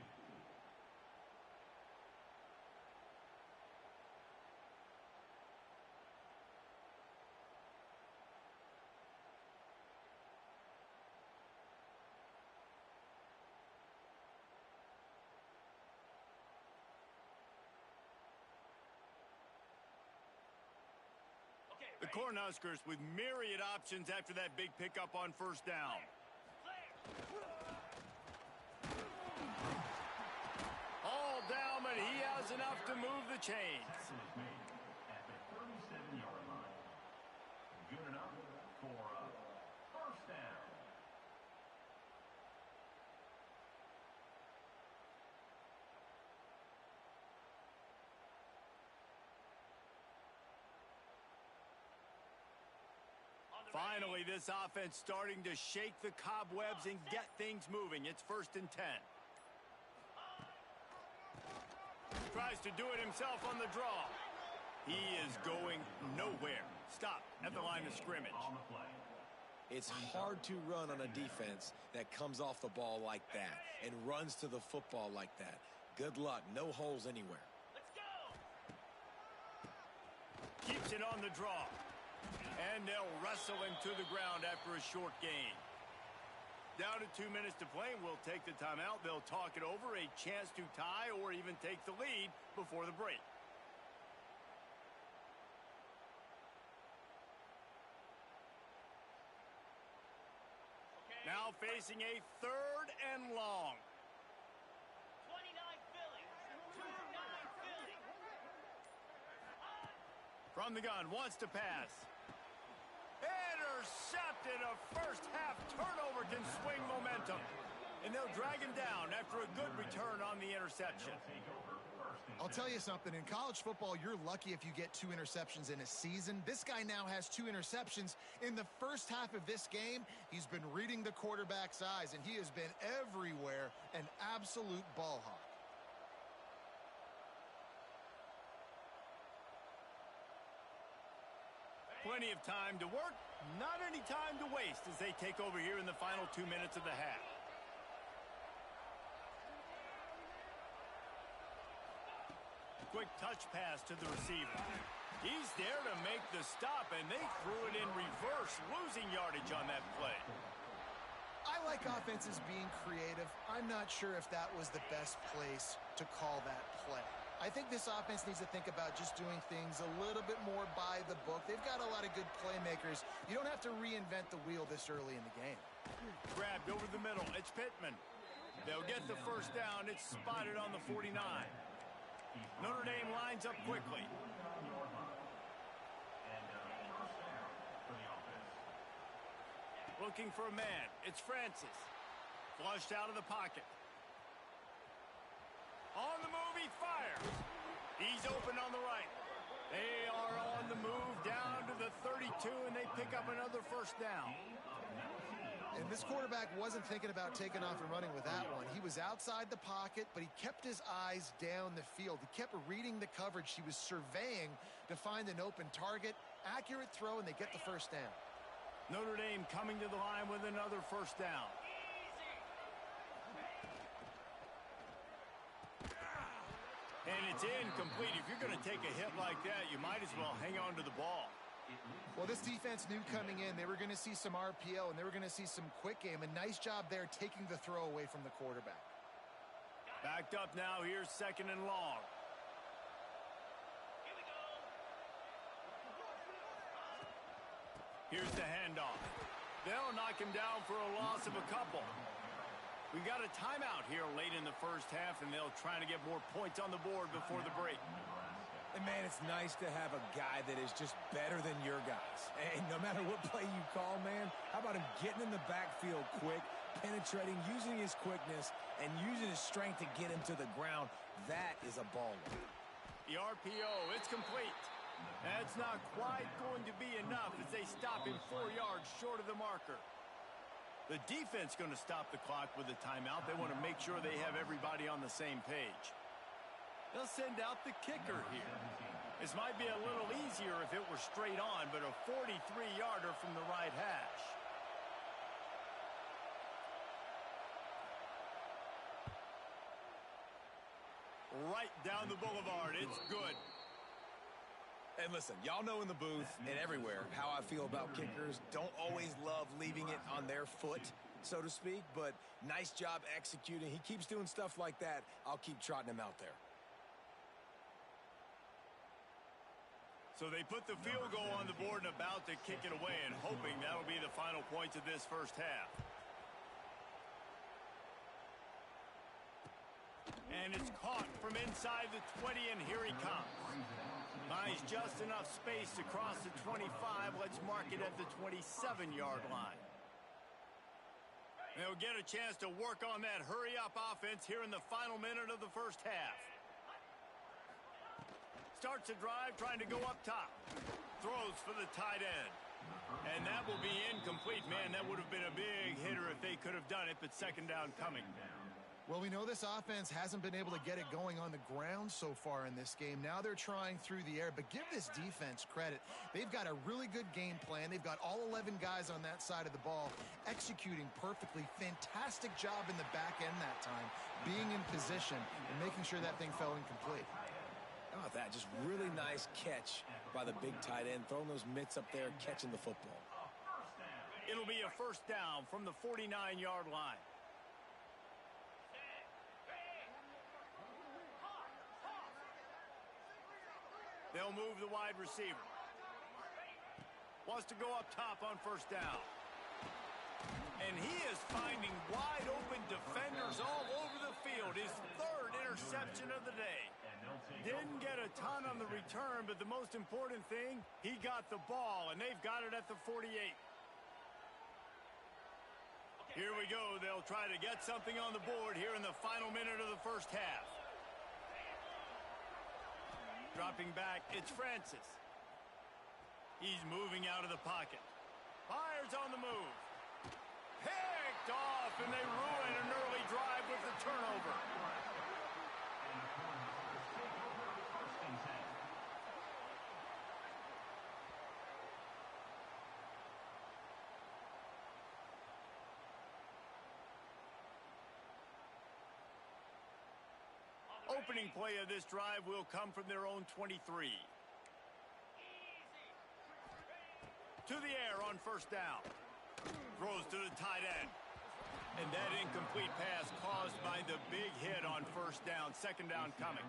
Okay, The ready. Cornhuskers with myriad options after that big pickup on 1st down. Clear. All down, but he has enough to move the chains. Tackle is made at the 37-yard line. Good enough for a 1st down. On the Finally, this offense starting to shake the cobwebs and get things moving. It's 1st and 10. Tries to do it himself on the draw. He is going nowhere. Stop at the line of scrimmage. On the play. It's hard to run on a defense that comes off the ball like that and runs to the football like that. Good luck. No holes anywhere. Let's go. Keeps it on the draw. And they'll wrestle him to the ground after a short gain. Down to 2 minutes to play, and we'll take the timeout. They'll talk it over, a chance to tie or even take the lead before the break. Okay. Now facing a 3rd and long. 29 Philly. 29 Philly. From the gun, wants to pass. Intercepted. A first half turnover can swing momentum. And they'll drag him down after a good return on the interception. Take over 1st and I'll tell you something. In college football, you're lucky if you get 2 interceptions in a season. This guy now has 2 interceptions. In the first half of this game, he's been reading the quarterback's eyes, and he has been everywhere, an absolute ball hawk. Plenty of time to work, not any time to waste as they take over here in the final 2 minutes of the half. Quick touch pass to the receiver. He's there to make the stop, and they threw it in reverse, losing yardage on that play. I like offenses being creative. I'm not sure if that was the best place to call that play. I think this offense needs to think about just doing things a little bit more by the book. They've got a lot of good playmakers. You don't have to reinvent the wheel this early in the game. Grabbed over the middle. It's Pittman. They'll get the first down. It's spotted on the 49. Notre Dame lines up quickly. And 1st down for the offense. looking for a man. It's Francis. Flushed out of the pocket. On the move, he fires. He's open on the right. They are on the move down to the 32, and they pick up another first down. And this quarterback wasn't thinking about taking off and running with that one. He was outside the pocket, but he kept his eyes down the field. He kept reading the coverage. He was surveying to find an open target. Accurate throw, and they get the first down. Notre Dame coming to the line with another first down. And it's incomplete. If you're going to take a hit like that, you might as well hang on to the ball. Well, this defense knew coming in they were going to see some RPO and they were going to see some quick game. A nice job there taking the throw away from the quarterback. Backed up now. Here's second and long. Here we go. Here's the handoff. They'll knock him down for a loss of a couple. We've got a timeout here late in the first half, and they'll try to get more points on the board before the break. And, man, it's nice to have a guy that is just better than your guys. And no matter what play you call, man, how about him getting in the backfield quick, penetrating, using his quickness, and using his strength to get him to the ground? That is a baller. The RPO, it's complete. That's not quite going to be enough as they stop him 4 yards short of the marker. The defense going to stop the clock with a timeout. They want to make sure they have everybody on the same page. They'll send out the kicker here. This might be a little easier if it were straight on, but a 43-yarder from the right hash. Right down the boulevard. It's good. And listen, y'all know in the booth and everywhere how I feel about kickers. Don't always love leaving it on their foot, so to speak, but nice job executing. He keeps doing stuff like that. I'll keep trotting him out there. So they put the field goal on the board and about to kick it away and hoping that'll be the final points of this first half. And it's caught from inside the 20, and here he comes. Buys just enough space to cross the 25. Let's mark it at the 27-yard line. They'll get a chance to work on that hurry-up offense here in the final minute of the first half. Starts a drive trying to go up top. Throws for the tight end. And that will be incomplete. Man, that would have been a big hitter if they could have done it, but second down coming. Well, we know this offense hasn't been able to get it going on the ground so far in this game. Now they're trying through the air, but give this defense credit. They've got a really good game plan. They've got all 11 guys on that side of the ball executing perfectly. Fantastic job in the back end that time, being in position and making sure that thing fell incomplete. How about that? Just really nice catch by the big tight end, throwing those mitts up there, catching the football. It'll be a first down from the 49-yard line. They'll move the wide receiver. Wants to go up top on first down. And he is finding wide open defenders all over the field. His third interception of the day. Didn't get a ton on the return, but the most important thing, he got the ball, and they've got it at the 48. Here we go. They'll try to get something on the board here in the final minute of the first half. Dropping back, it's Francis. He's moving out of the pocket. Fires on the move. Picked off, and they ruin an early drive with the turnover. Opening play of this drive will come from their own 23. To the air on first down. Throws to the tight end. And that incomplete pass caused by the big hit on first down. Second down coming.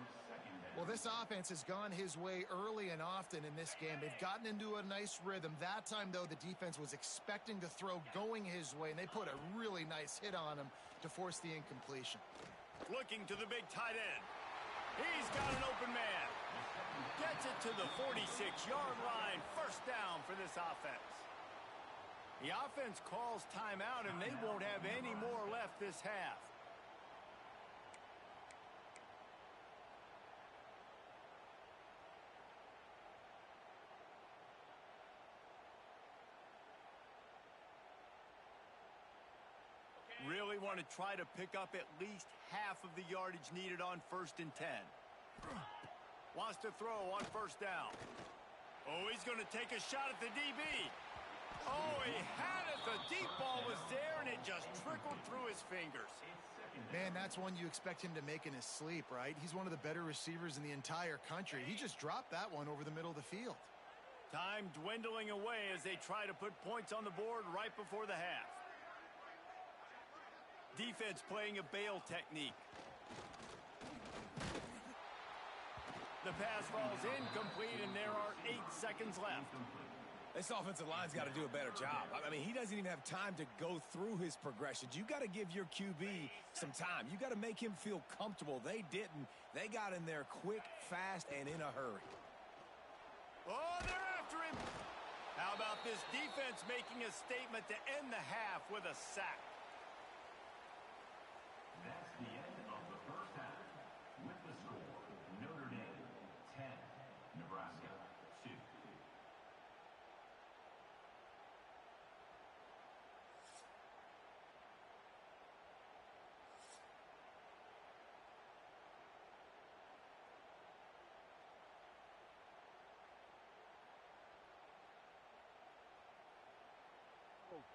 Well, this offense has gone his way early and often in this game. They've gotten into a nice rhythm. That time, though, the defense was expecting to throw going his way, and they put a really nice hit on him to force the incompletion. Looking to the big tight end. He's got an open man. Gets it to the 46-yard line. First down for this offense. The offense calls timeout, and they won't have any more left this half. Really want to try to pick up at least half of the yardage needed on 1st and 10. Wants to throw on 1st down. Oh, he's going to take a shot at the DB. Oh, he had it. The deep ball was there, and it just trickled through his fingers. Man, that's one you expect him to make in his sleep, right? He's one of the better receivers in the entire country. He just dropped that one over the middle of the field. Time dwindling away as they try to put points on the board right before the half. Defense playing a bail technique. The pass falls incomplete, and there are 8 seconds left. This offensive line's got to do a better job. I mean, he doesn't even have time to go through his progressions. You got to give your QB some time. You got to make him feel comfortable. They didn't. They got in there quick, fast, and in a hurry. Oh, they're after him. How about this defense making a statement to end the half with a sack? That's the end of the first half. With the score, Notre Dame 10, Nebraska 2.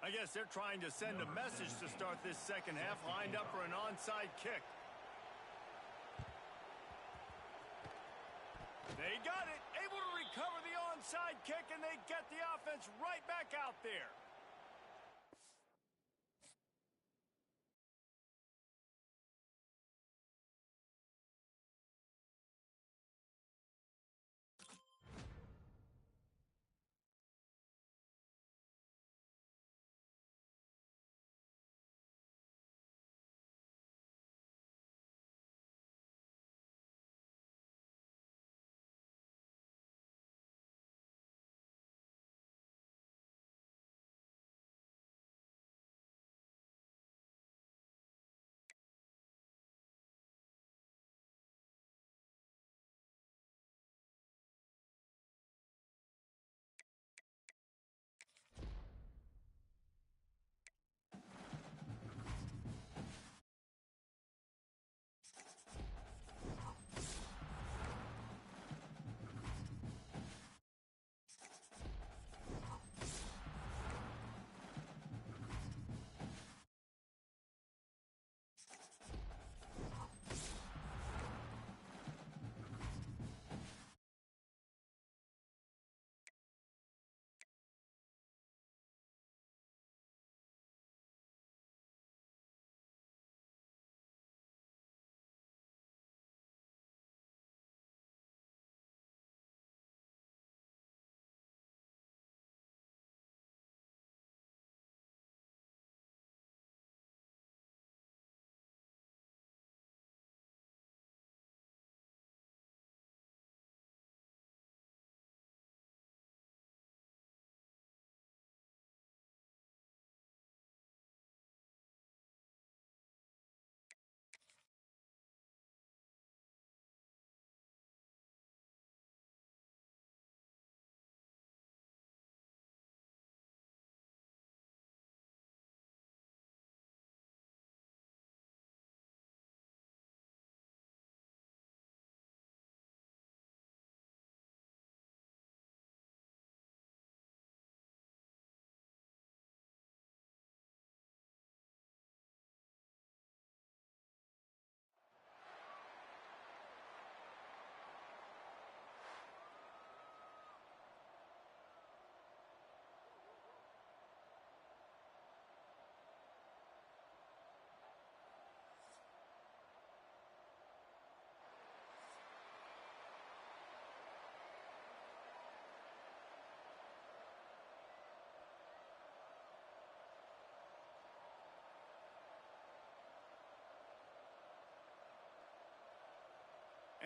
I guess they're trying to send a message to start this second half, lined up for an onside kick. They got it, able to recover the onside kick, and they get the offense right back out there.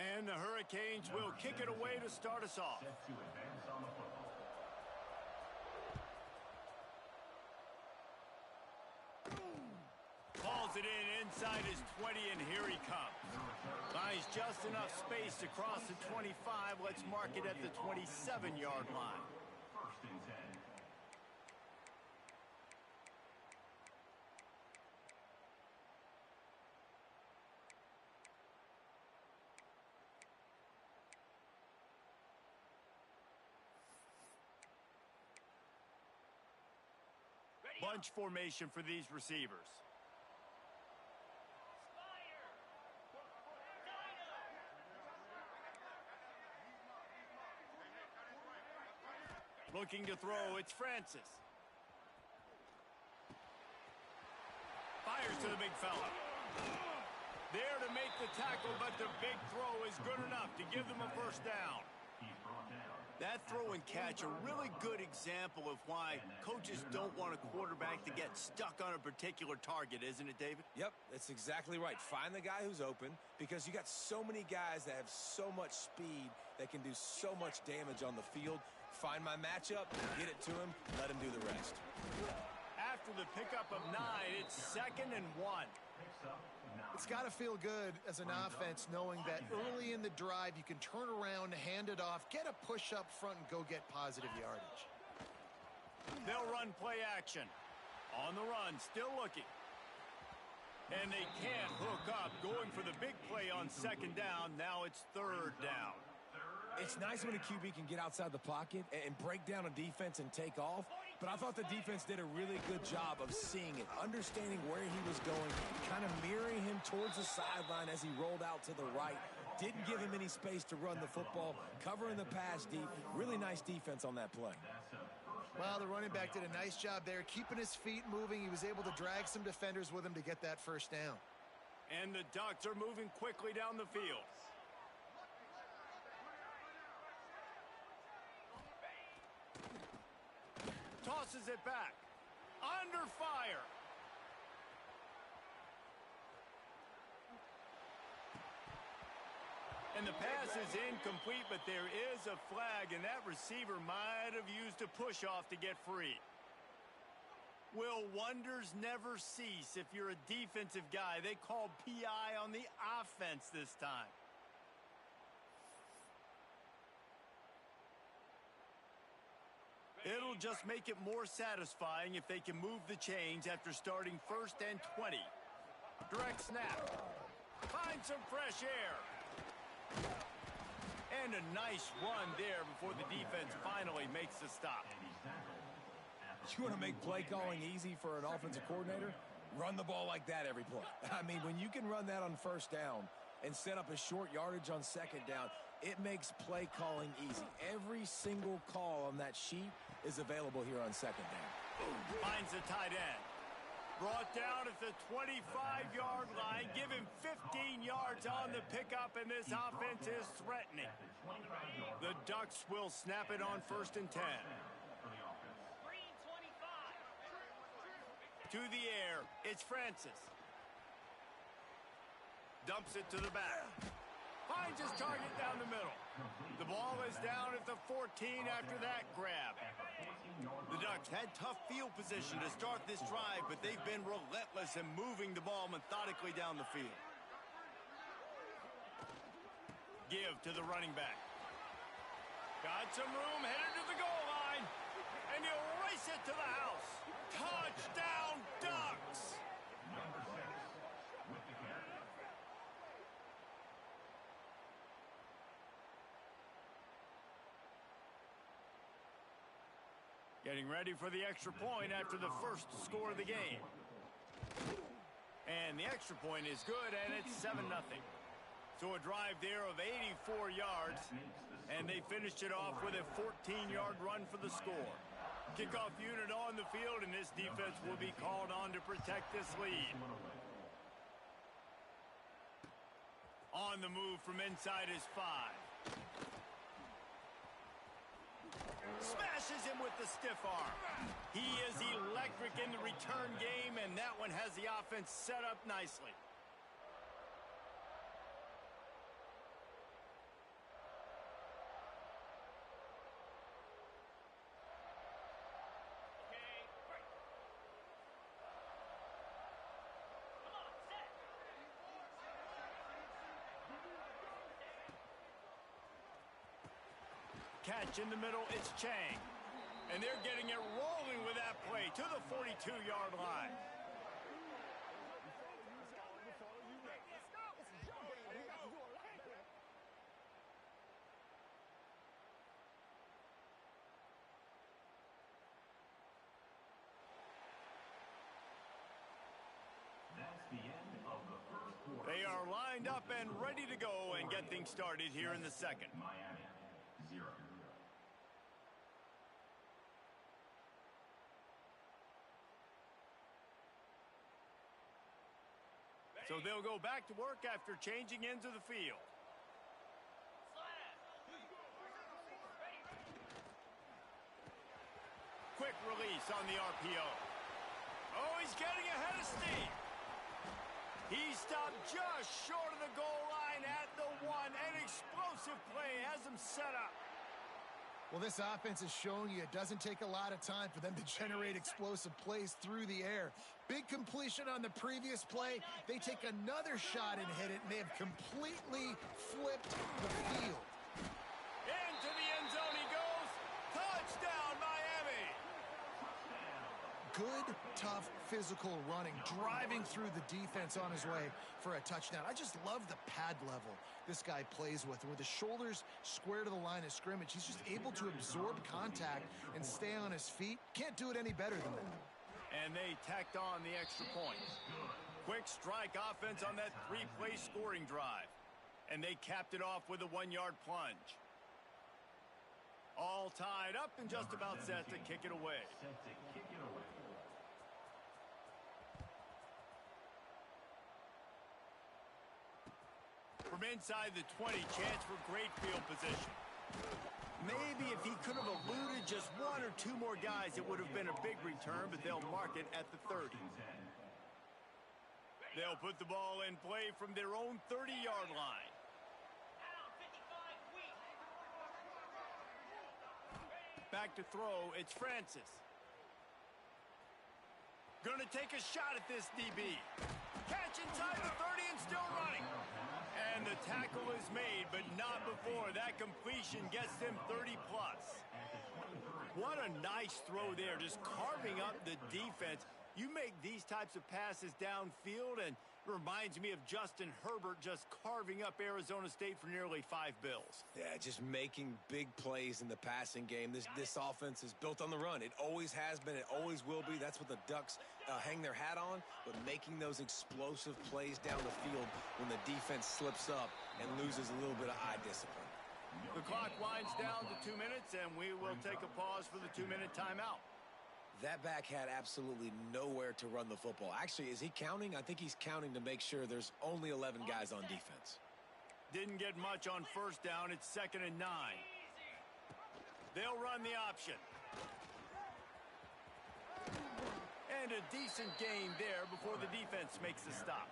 And the Hurricanes will kick it away to start us off. Set to advance on the football. Throws it in inside his 20, and here he comes. Finds just enough space to cross the 25. Let's mark it at the 27-yard line. First and 10. Bunch formation for these receivers. Spire. Dino. Looking to throw, it's Francis. Fires to the big fella. There to make the tackle, but the big throw is good enough to give them a first down. He's brought down. That throw and catch, a really good example of why coaches don't want a quarterback to get stuck on a particular target, isn't it, David? Yep, that's exactly right. Find the guy who's open because you got so many guys that have so much speed that can do so much damage on the field. Find my matchup, get it to him, let him do the rest. After the pickup of 9, it's 2nd and 1. Picks up 9. It's got to feel good as an offense knowing that early in the drive you can turn around, hand it off, get a push up front, and go get positive yardage. They'll run play action. On the run, still looking. And they can't hook up. Going for the big play on 2nd down. Now it's 3rd down. It's nice when a QB can get outside the pocket and break down a defense and take off, but I thought the defense did a really good job of seeing it, understanding where he was going, kind of mirroring him towards the sideline as he rolled out to the right. Didn't give him any space to run the football, covering the pass deep. Really nice defense on that play. Well, the running back did a nice job there, keeping his feet moving. He was able to drag some defenders with him to get that first down. And the Ducks are moving quickly down the field. Tosses it back. Under fire. And the pass is incomplete, but there is a flag, and that receiver might have used a push-off to get free. Will wonders never cease if you're a defensive guy? They called PI on the offense this time. It'll just make it more satisfying if they can move the chains after starting 1st and 20. Direct snap. Find some fresh air. And a nice run there before the defense finally makes the stop. You want to make play calling easy for an offensive coordinator? Run the ball like that every play. I mean, when you can run that on 1st down and set up a short yardage on 2nd down, it makes play calling easy. Every single call on that sheet is available here on 2nd down. Finds the tight end. Brought down at the 25-yard line. Give him 15 yards on the pickup, and this offense is threatening. The Ducks will snap it on 1st and 10. Green 25. To the air, it's Francis. Dumps it to the back. Finds his target down the middle. The ball is down at the 14 after that grab. The Ducks had tough field position to start this drive, but they've been relentless in moving the ball methodically down the field. Give to the running back. Got some room, headed to the goal line, and he'll race it to the house. Touchdown, Ducks! Number 6 with the carry. Getting ready for the extra point after the first score of the game. And the extra point is good, and it's 7-0. So a drive there of 84 yards, and they finished it off with a 14-yard run for the score. Kickoff unit on the field, and this defense will be called on to protect this lead. On the move from inside his 5. Smashes him with the stiff arm. He is electric in the return game, and that one has the offense set up nicely. Okay, break. Come on. catch in the middle. It's Chang. And they're getting it rolling with that play to the 42-yard line. That's the end of the first quarter. They are lined up and ready to go and get things started here in the second. Miami, 0. So they'll go back to work after changing ends of the field. Quick release on the RPO. Oh, he's getting ahead of steam. He stopped just short of the goal line at the 1. An explosive play has him set up. Well, this offense is showing you it doesn't take a lot of time for them to generate explosive plays through the air. Big completion on the previous play. They take another shot and hit it, and they have completely flipped the field. Into the end zone he goes. Touchdown, Miami. Good, tough, physical running, driving through the defense on his way for a touchdown. I just love the pad level this guy plays with. And with his shoulders square to the line of scrimmage, he's just able to absorb contact and stay on his feet. Can't do it any better than that. And they tacked on the extra point. Quick strike offense on that 3-play scoring drive. And they capped it off with a 1-yard plunge. All tied up and just about set to kick it away. Set to kick it away. From inside the 20, chance for great field position. Maybe if he could have eluded just 1 or 2 more guys, it would have been a big return, but they'll mark it at the 30. They'll put the ball in play from their own 30-yard line. Back to throw, it's Francis. Gonna take a shot at this DB. Catch inside the 30 and still running. And the tackle is made, but not before. That completion gets them 30-plus. What a nice throw there, just carving up the defense. You make these types of passes downfield, and it reminds me of Justin Herbert just carving up Arizona State for nearly 5 bills. Yeah, just making big plays in the passing game. This offense is built on the run. It always has been. It always will be. That's what the Ducks hang their hat on. But making those explosive plays down the field when the defense slips up and loses a little bit of eye discipline. The clock winds down to 2 minutes, and we will take a pause for the 2-minute timeout. That back had absolutely nowhere to run the football. Actually, is he counting? I think he's counting to make sure there's only 11 guys on defense. Didn't get much on first down. It's 2nd and 9. They'll run the option. And a decent gain there before the defense makes the stop.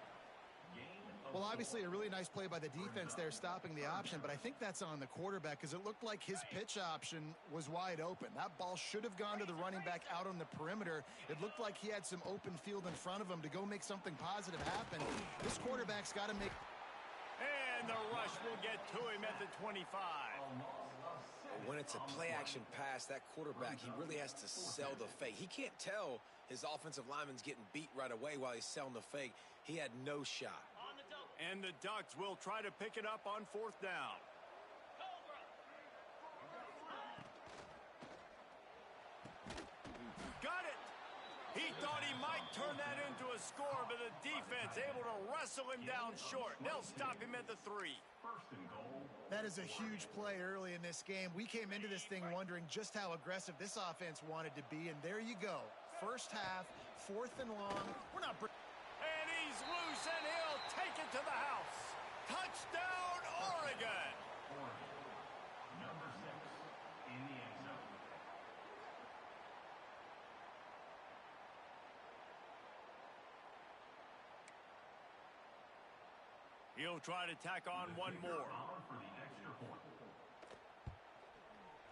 Well, obviously a really nice play by the defense there stopping the option, but I think that's on the quarterback because it looked like his pitch option was wide open. That ball should have gone to the running back out on the perimeter. It looked like he had some open field in front of him to go make something positive happen. This quarterback's got to make... And the rush will get to him at the 25. When it's a play-action pass, that quarterback, he really has to sell the fake. He can't tell his offensive lineman's getting beat right away while he's selling the fake. He had no shot. And the Ducks will try to pick it up on 4th down. Got it! He thought he might turn that into a score, but the defense able to wrestle him down short. They'll stop him at the 3. First and goal. That is a huge play early in this game. We came into this thing wondering just how aggressive this offense wanted to be, and there you go. First half, 4th and long. We're not... And he's loose, and he'll take it to the house. Touchdown, Oregon! Number 6 in the end zone. He'll try to tack on one more. For the extra point.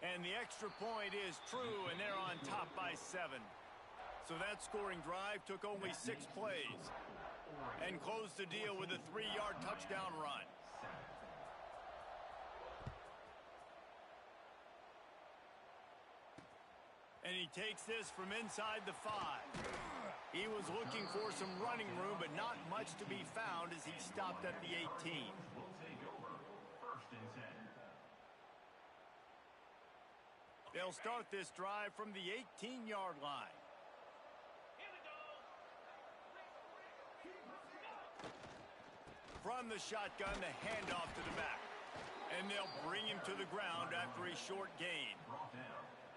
And the extra point is true, and they're on top by 7. So that scoring drive took only 6 plays and closed the deal with a 3-yard touchdown run. he takes this from inside the 5. He was looking for some running room, but not much to be found as he stopped at the 18. Will take over. First and 10. They'll start this drive from the 18-yard line. Here we go. From the shotgun, the handoff to the back. And they'll bring him to the ground after a short gain. Brought down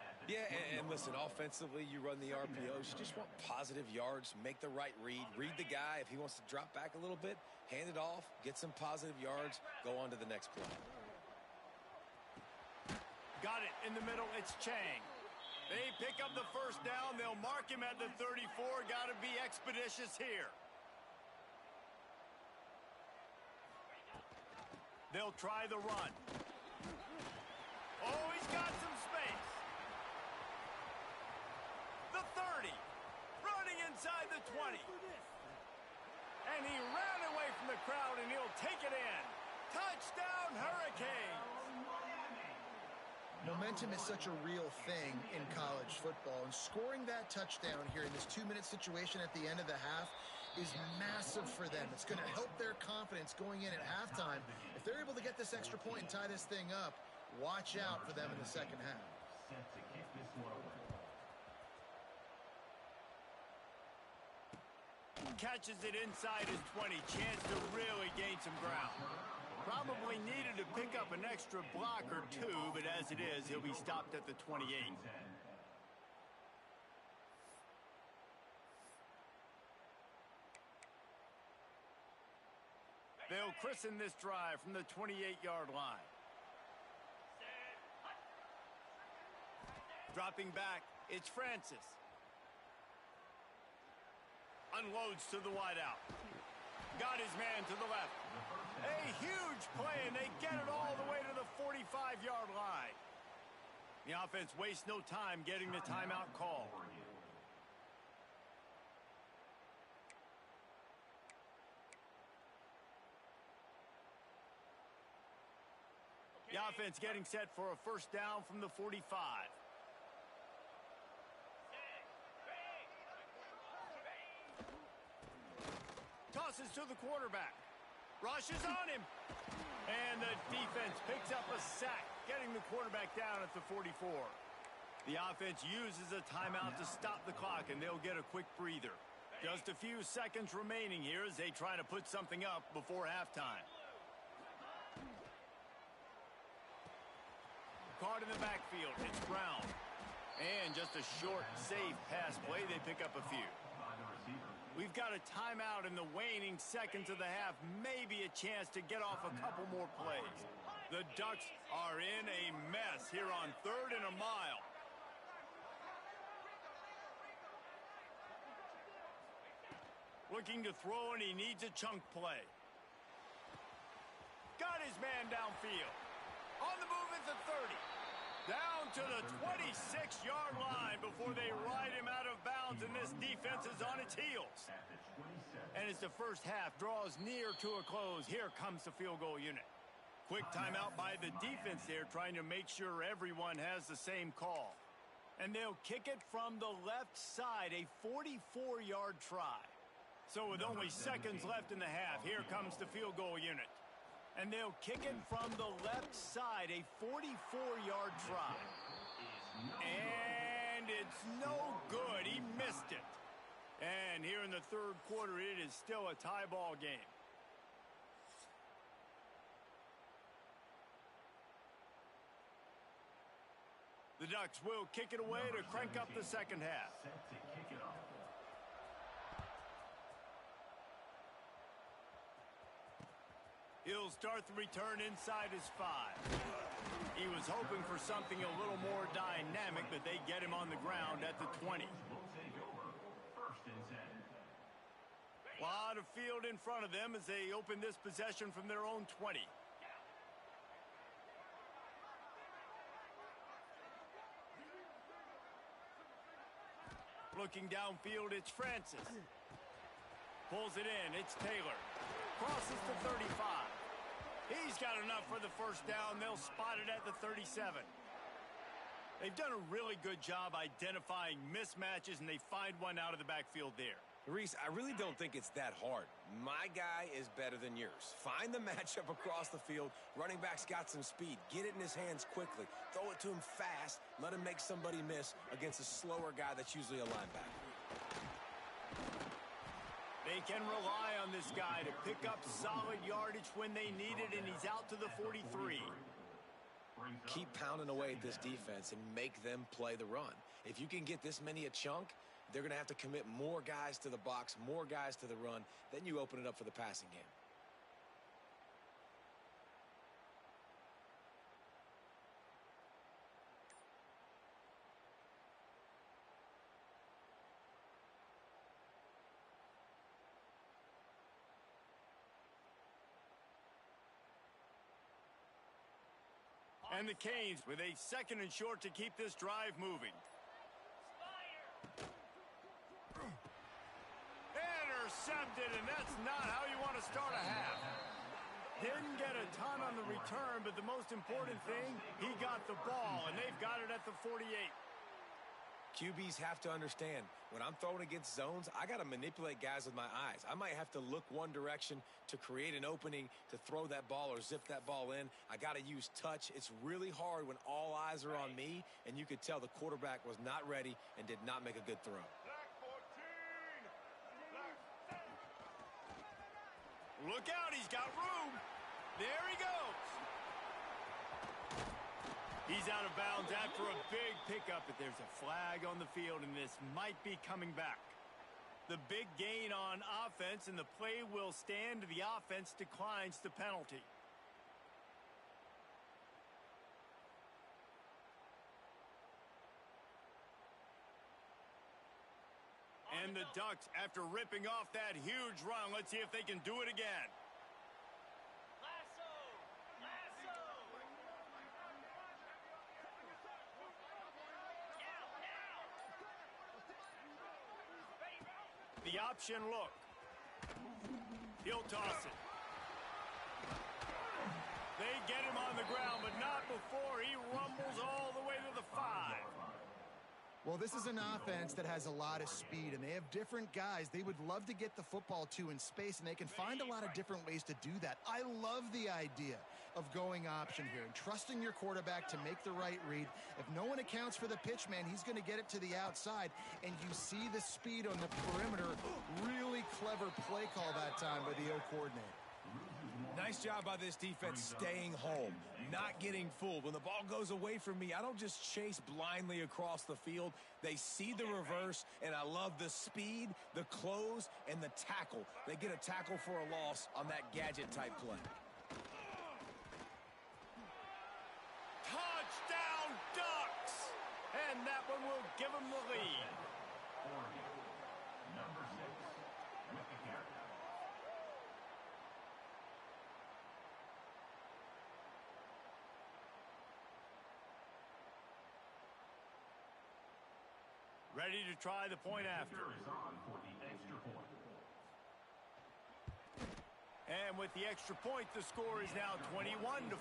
at the Yeah, and listen, offensively, you run the RPOs. You just want positive yards, make the right read the guy. If he wants to drop back a little bit, hand it off, get some positive yards, go on to the next play. Got it in the middle. It's Chang. They pick up the first down. They'll mark him at the 34. Got to be expeditious here. They'll try the run. Oh, he's got some space. The 30. Running inside the 20. And he ran away from the crowd, and he'll take it in. Touchdown, Hurricanes. Momentum is such a real thing in college football, and scoring that touchdown here in this 2-minute situation at the end of the half is massive for them. It's going to help their confidence going in at halftime. If they're able to get this extra point and tie this thing up, watch out for them in the second half. set to kick this one away. Catches it inside his 20. Chance to really gain some ground. Probably needed to pick up an extra block or two, but as it is, he'll be stopped at the 28. They'll christen this drive from the 28-yard line. Dropping back, it's Francis. Unloads to the wideout. Got his man to the left. A huge play, and they get it all the way to the 45-yard line. The offense wastes no time getting the timeout call. The offense getting set for a first down from the 45. Tosses to the quarterback. Rushes on him. And the defense picks up a sack, getting the quarterback down at the 44. The offense uses a timeout to stop the clock, and they'll get a quick breather. Just a few seconds remaining here as they try to put something up before halftime. Caught in the backfield, it's Brown. And just a short, safe pass play, they pick up a few. We've got a timeout in the waning seconds of the half, maybe a chance to get off a couple more plays. The Ducks are in a mess here on 3rd and a mile. Looking to throw, and he needs a chunk play. Got his man downfield. On the move at the 30. Down to the 26-yard line before they ride him out of bounds, and this defense is on its heels. And as the first half draws near to a close, here comes the field goal unit. Quick timeout by the defense there, trying to make sure everyone has the same call. And they'll kick it from the left side, a 44-yard try. So with only seconds left in the half, here comes the field goal unit. And they'll kick it from the left side, a 44-yard try. And it's no good. He missed it. And here in the third quarter, it is still a tie ball game. The Ducks will kick it away to crank up the second half. Set to kick it off. He'll start the return inside his 5. He was hoping for something a little more dynamic, but they get him on the ground at the 20. Will take over. First and 10. A lot of field in front of them as they open this possession from their own 20. Looking downfield, it's Francis. Pulls it in, it's Taylor. Crosses to 35. He's got enough for the first down. They'll spot it at the 37. They've done a really good job identifying mismatches, and they find one out of the backfield there. Reese, I really don't think it's that hard. My guy is better than yours. Find the matchup across the field. Running back's got some speed. Get it in his hands quickly. Throw it to him fast. Let him make somebody miss against a slower guy that's usually a linebacker. They can rely on this guy to pick up solid yardage when they need it, and he's out to the 43. Keep pounding away at this defense and make them play the run. If you can get this many a chunk, they're going to have to commit more guys to the box, more guys to the run. Then you open it up for the passing game. And the Canes with a 2nd and short to keep this drive moving. Intercepted, and that's not how you want to start a half. Didn't get a ton on the return, but the most important thing, he got the ball, and they've got it at the 48. QBs have to understand, when I'm throwing against zones, I got to manipulate guys with my eyes. I might have to look one direction to create an opening to throw that ball or zip that ball in. I got to use touch. It's really hard when all eyes are on me, and you could tell the quarterback was not ready and did not make a good throw. Look out, he's got room. There he goes. He's out of bounds after a big pickup, but there's a flag on the field, and this might be coming back. The big gain on offense, and the play will stand. The offense declines the penalty. And the Ducks, after ripping off that huge run, let's see if they can do it again. The option look. He'll toss it. They get him on the ground, but not before he rumbles all the way to the 5. Well, this is an offense that has a lot of speed, and they have different guys they would love to get the football to in space, and they can find a lot of different ways to do that. I love the idea of going option here and trusting your quarterback to make the right read. If no one accounts for the pitch man, he's going to get it to the outside, and you see the speed on the perimeter. Really clever play call that time by the O coordinator. Nice job by this defense staying home, not getting fooled. When the ball goes away from me, I don't just chase blindly across the field. They see the reverse, and I love the speed, the close, and the tackle. They get a tackle for a loss on that gadget-type play. Touchdown, Ducks! And that one will give them the lead. Number 6 with the carry. Ready to try the point after. Is on for the extra point. And with the extra point, the score is now 21-14.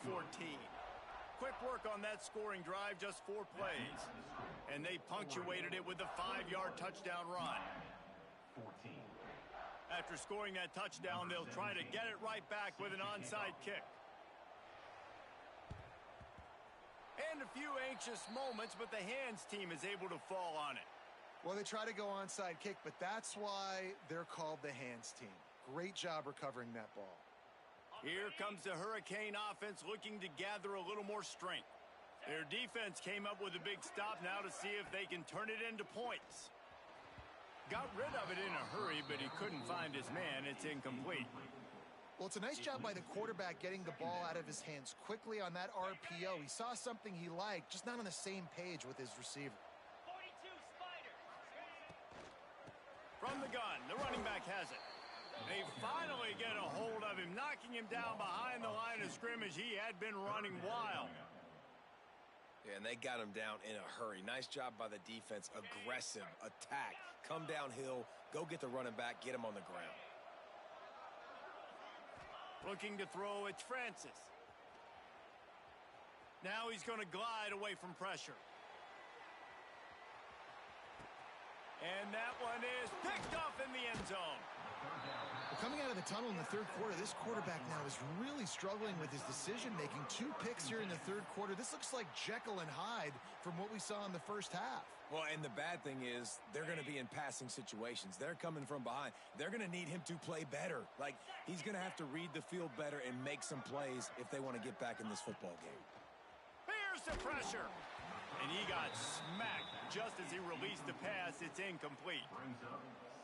Quick work on that scoring drive, just 4 plays. And they punctuated it with a 5-yard touchdown run. 14. After scoring that touchdown, they'll try to get it right back with an onside kick. And a few anxious moments, but the hands team is able to fall on it. Well, they try to go onside kick, but that's why they're called the hands team. Great job recovering that ball. Here comes the Hurricane offense looking to gather a little more strength. Their defense came up with a big stop now to see if they can turn it into points. Got rid of it in a hurry, but he couldn't find his man. It's incomplete. Well, it's a nice job by the quarterback getting the ball out of his hands quickly on that RPO. He saw something he liked, just not on the same page with his receiver. 42 Spiders. From the gun, the running back has it. They finally get a hold of him, knocking him down behind the line of scrimmage. He had been running wild. Yeah, and they got him down in a hurry. Nice job by the defense. Aggressive, attack, come downhill, go get the running back, get him on the ground. Looking to throw, it's Francis. Now he's going to glide away from pressure. And that one is picked off in the end zone. Well, coming out of the tunnel in the third quarter, this quarterback now is really struggling with his decision-making. 2 picks here in the third quarter. This looks like Jekyll and Hyde from what we saw in the first half. Well, and the bad thing is they're going to be in passing situations. They're coming from behind. They're going to need him to play better. Like, he's going to have to read the field better and make some plays if they want to get back in this football game. Here's the pressure. And he got smacked just as he released the pass. It's incomplete.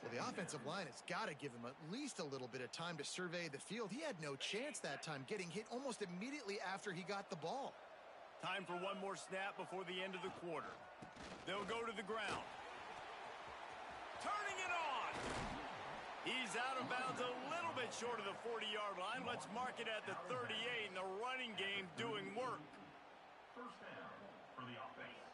Well, the offensive line has got to give him at least a little bit of time to survey the field. He had no chance that time, getting hit almost immediately after he got the ball. Time for one more snap before the end of the quarter. They'll go to the ground. Turning it on. He's out of bounds a little bit short of the 40-yard line. Let's mark it at the 38, and the running game doing work. First down for the offense.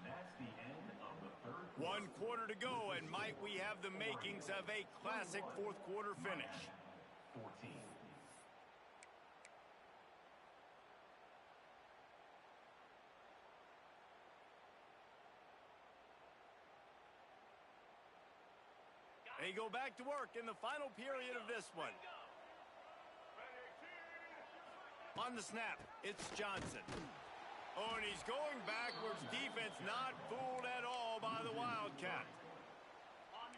That's the end of the third quarter. 1 quarter to go, and might we have the makings of a classic fourth quarter finish. 14. They go back to work in the final period of this one. On the snap, it's Johnson. Oh, and he's going backwards. Defense not fooled at all by the Wildcat.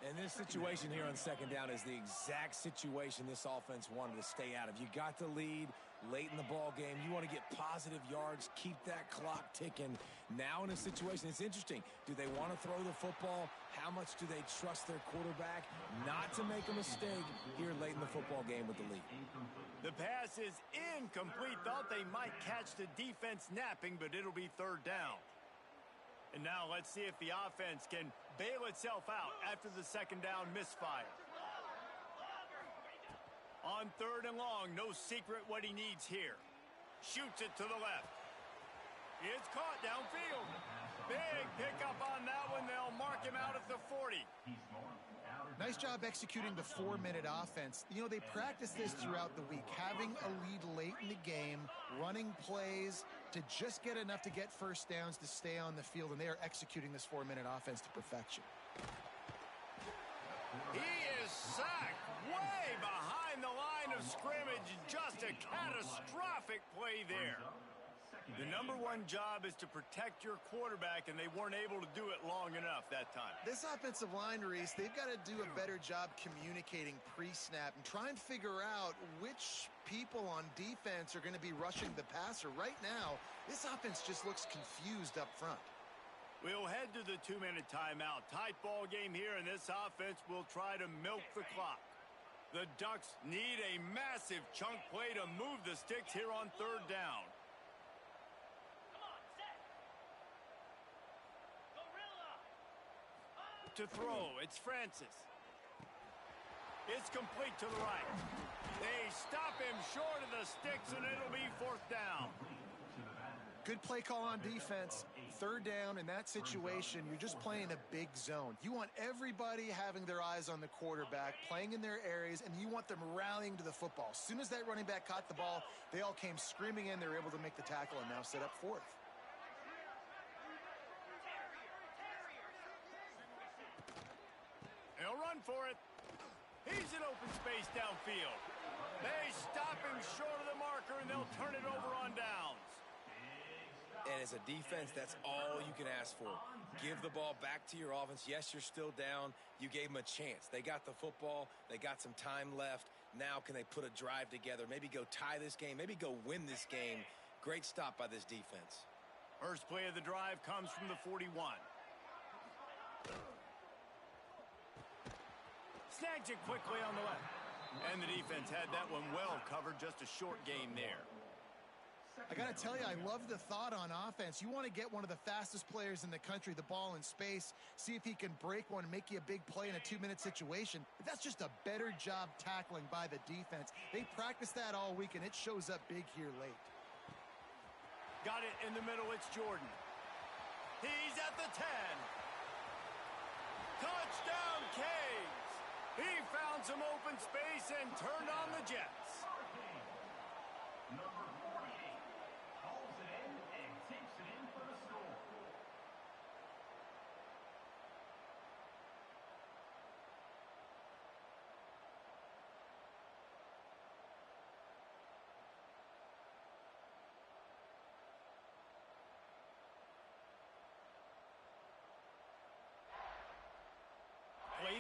And this situation here on second down is the exact situation this offense wanted to stay out of. You got the lead late in the ball game. You want to get positive yards, keep that clock ticking. Now in a situation, it's interesting. Do they want to throw the football? How much do they trust their quarterback not to make a mistake here late in the football game with the lead? The pass is incomplete. Thought they might catch the defense napping, but it'll be third down. And now let's see if the offense can bail itself out after the second down misfire. On third and long, no secret what he needs here. Shoots it to the left. It's caught downfield. Big pickup on that one. They'll mark him out at the 40. Nice job executing the 4-minute offense. You know, they practice this throughout the week, having a lead late in the game, running plays to just get enough to get first downs to stay on the field, and they are executing this 4-minute offense to perfection. He is sacked way behind the line of scrimmage. Just a catastrophic play there. The number one job is to protect your quarterback, and they weren't able to do it long enough that time. This offensive line, Reese, they've got to do a better job communicating pre-snap and try and figure out which people on defense are going to be rushing the passer. Right now, this offense just looks confused up front. We'll head to the 2-minute timeout. Tight ball game here, and this offense will try to milk the clock. The Ducks need a massive chunk play to move the sticks here on third down. To throw, it's Francis. It's complete to the right. They stop him short of the sticks, and it'll be fourth down. Good play call on defense. Third down in that situation, you're just playing a big zone. You want everybody having their eyes on the quarterback, playing in their areas, and you want them rallying to the football. As soon as that running back caught the ball, they all came screaming in. They were able to make the tackle and now set up fourth. They'll run for it. He's in open space downfield. They stop him short of the marker, and they'll turn it over on downs. And as a defense, that's all you can ask for. Give the ball back to your offense. Yes, you're still down. You gave them a chance. They got the football. They got some time left. Now can they put a drive together? Maybe go tie this game. Maybe go win this game. Great stop by this defense. First play of the drive comes from the 41. Snags it quickly on the left. And the defense had that one well covered. Just a short game there. I got to tell you, I love the thought on offense. You want to get one of the fastest players in the country the ball in space, see if he can break one and make you a big play in a 2-minute situation. But that's just a better job tackling by the defense. They practice that all week, and it shows up big here late. Got it in the middle. It's Jordan. He's at the 10. Touchdown, Canes. He found some open space and turned on the Jets. Number 48 calls it in and takes it in for the score.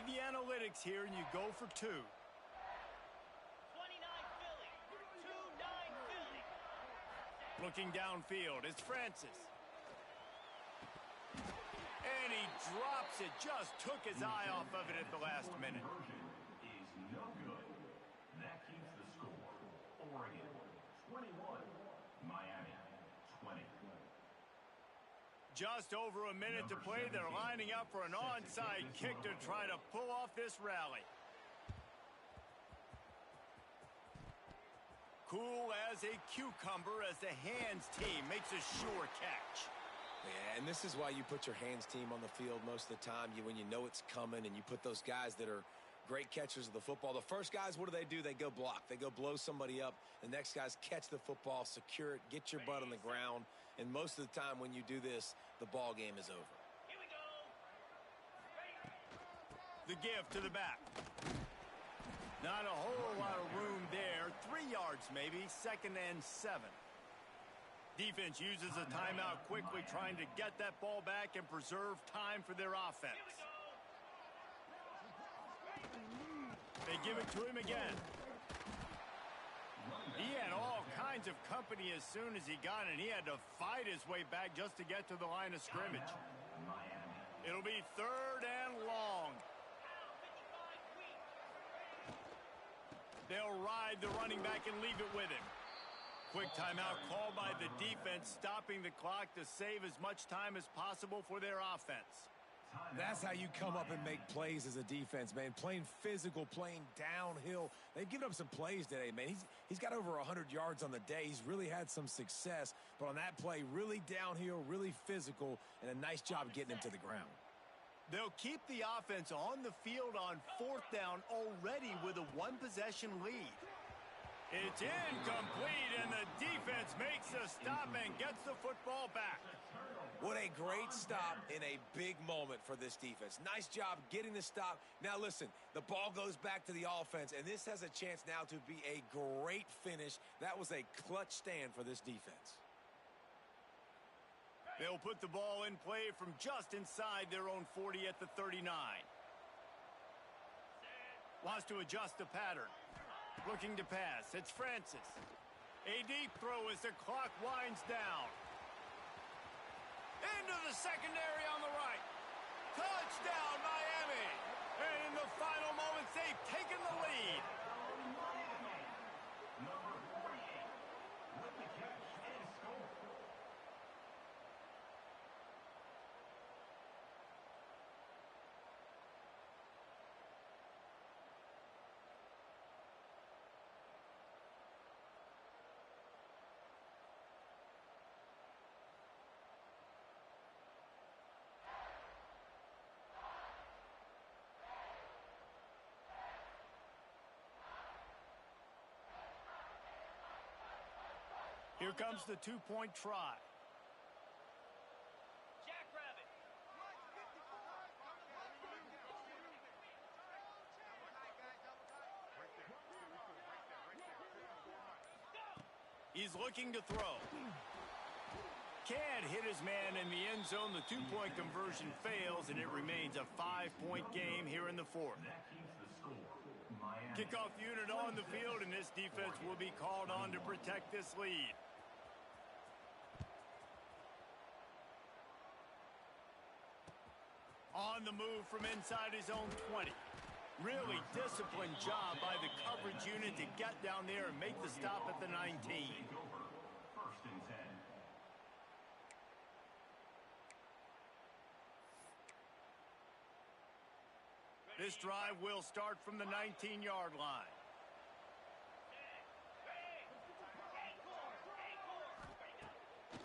read the analytics here, and you go for 2. 29 Philly. 2-9 Philly. Looking downfield, it's Francis. And he drops it. Just took his eye off of it at the last minute. Conversion is no good. That keeps the score. Oregon 21, Miami 20. Just over a minute to play. They're lining up for an onside kick to try to pull off this rally. Cool as a cucumber as the hands team makes a sure catch. Yeah, and this is why you put your hands team on the field most of the time. When you know it's coming, and you put those guys that are great catchers of the football. The first guys, what do? They go block. They go blow somebody up. The next guys catch the football, secure it, get your butt on the ground. And most of the time when you do this, the ball game is over. Here we go. The give to the back. Not a whole lot of room there. 3 yards maybe, 2nd and 7. Defense uses a timeout quickly, trying to get that ball back and preserve time for their offense. They give it to him again. He had all kinds of company as soon as he got it, and he had to fight his way back just to get to the line of scrimmage. It'll be 3rd and long. They'll ride the running back and leave it with him. Quick timeout called by the defense, stopping the clock to save as much time as possible for their offense. That's how you come up and make plays as a defense, man. Playing physical, playing downhill. They've given up some plays today, man. He's got over 100 yards on the day. He's really had some success. But on that play, really downhill, really physical, and a nice job getting him to the ground. They'll keep the offense on the field on 4th down already with a 1-possession lead. It's incomplete, and the defense makes the stop and gets the football back. What a great stop in a big moment for this defense. Nice job getting the stop. Now listen, the ball goes back to the offense, and this has a chance now to be a great finish. That was a clutch stand for this defense. They'll put the ball in play from just inside their own 40 at the 39. Wants to adjust the pattern. Looking to pass. It's Francis. A deep throw as the clock winds down. Into the secondary on the right. Touchdown, Miami. And in the final moments, they've taken the lead. Number 48 with the catch and score. Here comes the 2-point try. Jackrabbit. He's looking to throw. Can't hit his man in the end zone. The 2-point conversion fails, and it remains a 5-point game here in the 4th. That keeps the score. Miami. Kickoff unit on the field, and this defense will be called on to protect this lead. On the move from inside his own 20. Really disciplined job by the coverage unit to get down there and make the stop at the 19. Take over. 1st and 10. This drive will start from the 19-yard line.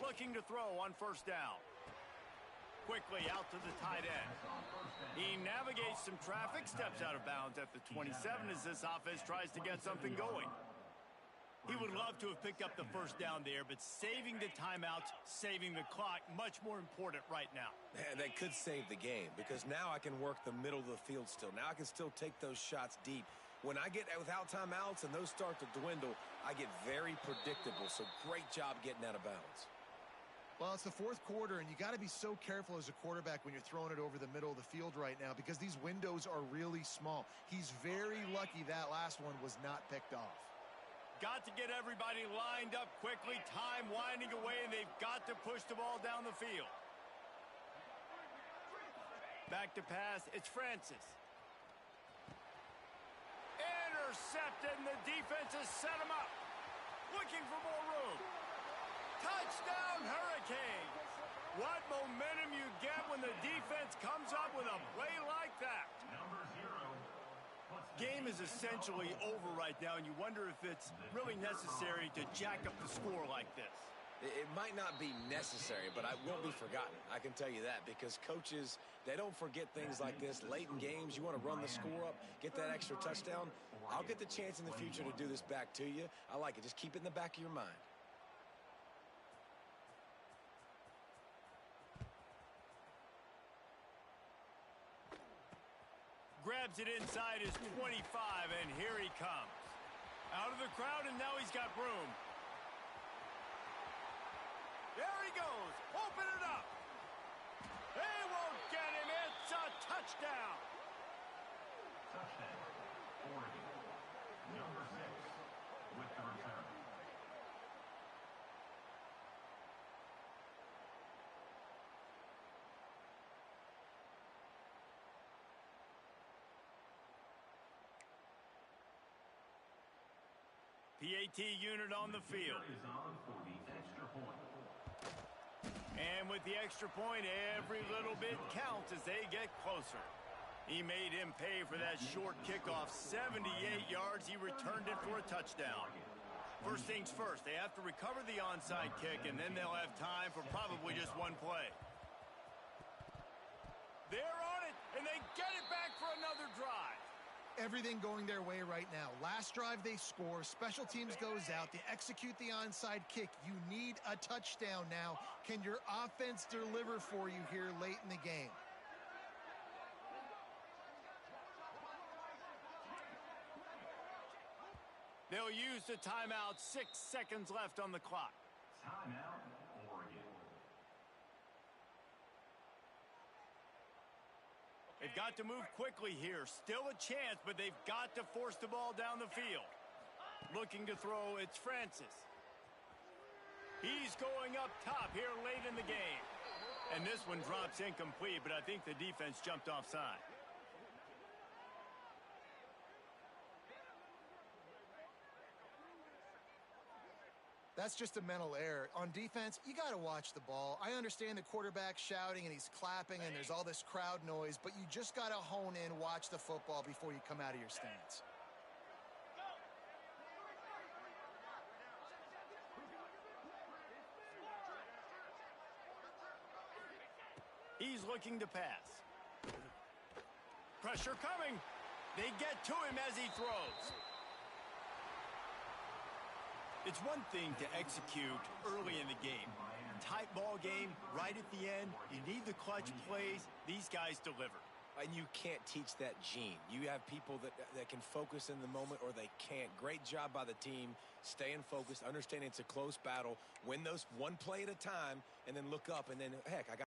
Looking to throw on 1st down. Quickly out to the tight end. He navigates some traffic, steps out of bounds at the 27 as this offense tries to get something going. He would love to have picked up the 1st down there, but saving the timeouts, saving the clock, much more important right now. Man, that could save the game, because now I can work the middle of the field still. Now I can still take those shots deep. When I get without timeouts and those start to dwindle, I get very predictable. So great job getting out of bounds. Well, it's the fourth quarter, and you got to be so careful as a quarterback when you're throwing it over the middle of the field right now because these windows are really small. He's very lucky that last one was not picked off. Got to get everybody lined up quickly. Time winding away, and they've got to push the ball down the field. Back to pass. It's Francis. Intercepted, and the defense has set him up. Looking for more room. Touchdown, Hurricane. What momentum you get when the defense comes up with a play like that. Number 0. Game is essentially over right now, and you wonder if it's really necessary to jack up the score like this. It might not be necessary, but it won't be forgotten. I can tell you that because coaches, they don't forget things like this. Late in games, you want to run the score up, get that extra touchdown. I'll get the chance in the future to do this back to you. I like it. Just keep it in the back of your mind. Grabs it inside his 25, and here he comes. Out of the crowd, and now he's got room. There he goes. Open it up. They won't get him. It's a touchdown. Touchdown, Oregon. Number 6 with the return. PAT unit on the field. Is on for the extra point. And with the extra point, every little bit counts as they get closer. He made him pay for that short kickoff. 78 yards. He returned it for a touchdown. First things first, they have to recover the onside kick, and then they'll have time for probably just one play. They're on it, and they get it back for another drive. Everything going their way right now. Last drive they score, special teams goes out, they execute the onside kick. You need a touchdown now. Can your offense deliver for you here late in the game? They'll use the timeout. 6 seconds left on the clock. Timeout, Oregon. They've got to move quickly here. Still a chance, but they've got to force the ball down the field. Looking to throw, it's Francis. He's going up top here late in the game. And this one drops incomplete, but I think the defense jumped offside. That's just a mental error. On defense, you got to watch the ball. I understand the quarterback shouting and he's clapping and there's all this crowd noise, but you just got to hone in, watch the football before you come out of your stance. He's looking to pass. Pressure coming. They get to him as he throws. It's one thing to execute early in the game. Tight ball game, right at the end. You need the clutch plays. These guys deliver. And you can't teach that gene. You have people that can focus in the moment or they can't. Great job by the team, staying focused, understanding it's a close battle, win those one play at a time, and then look up, and then, heck, I got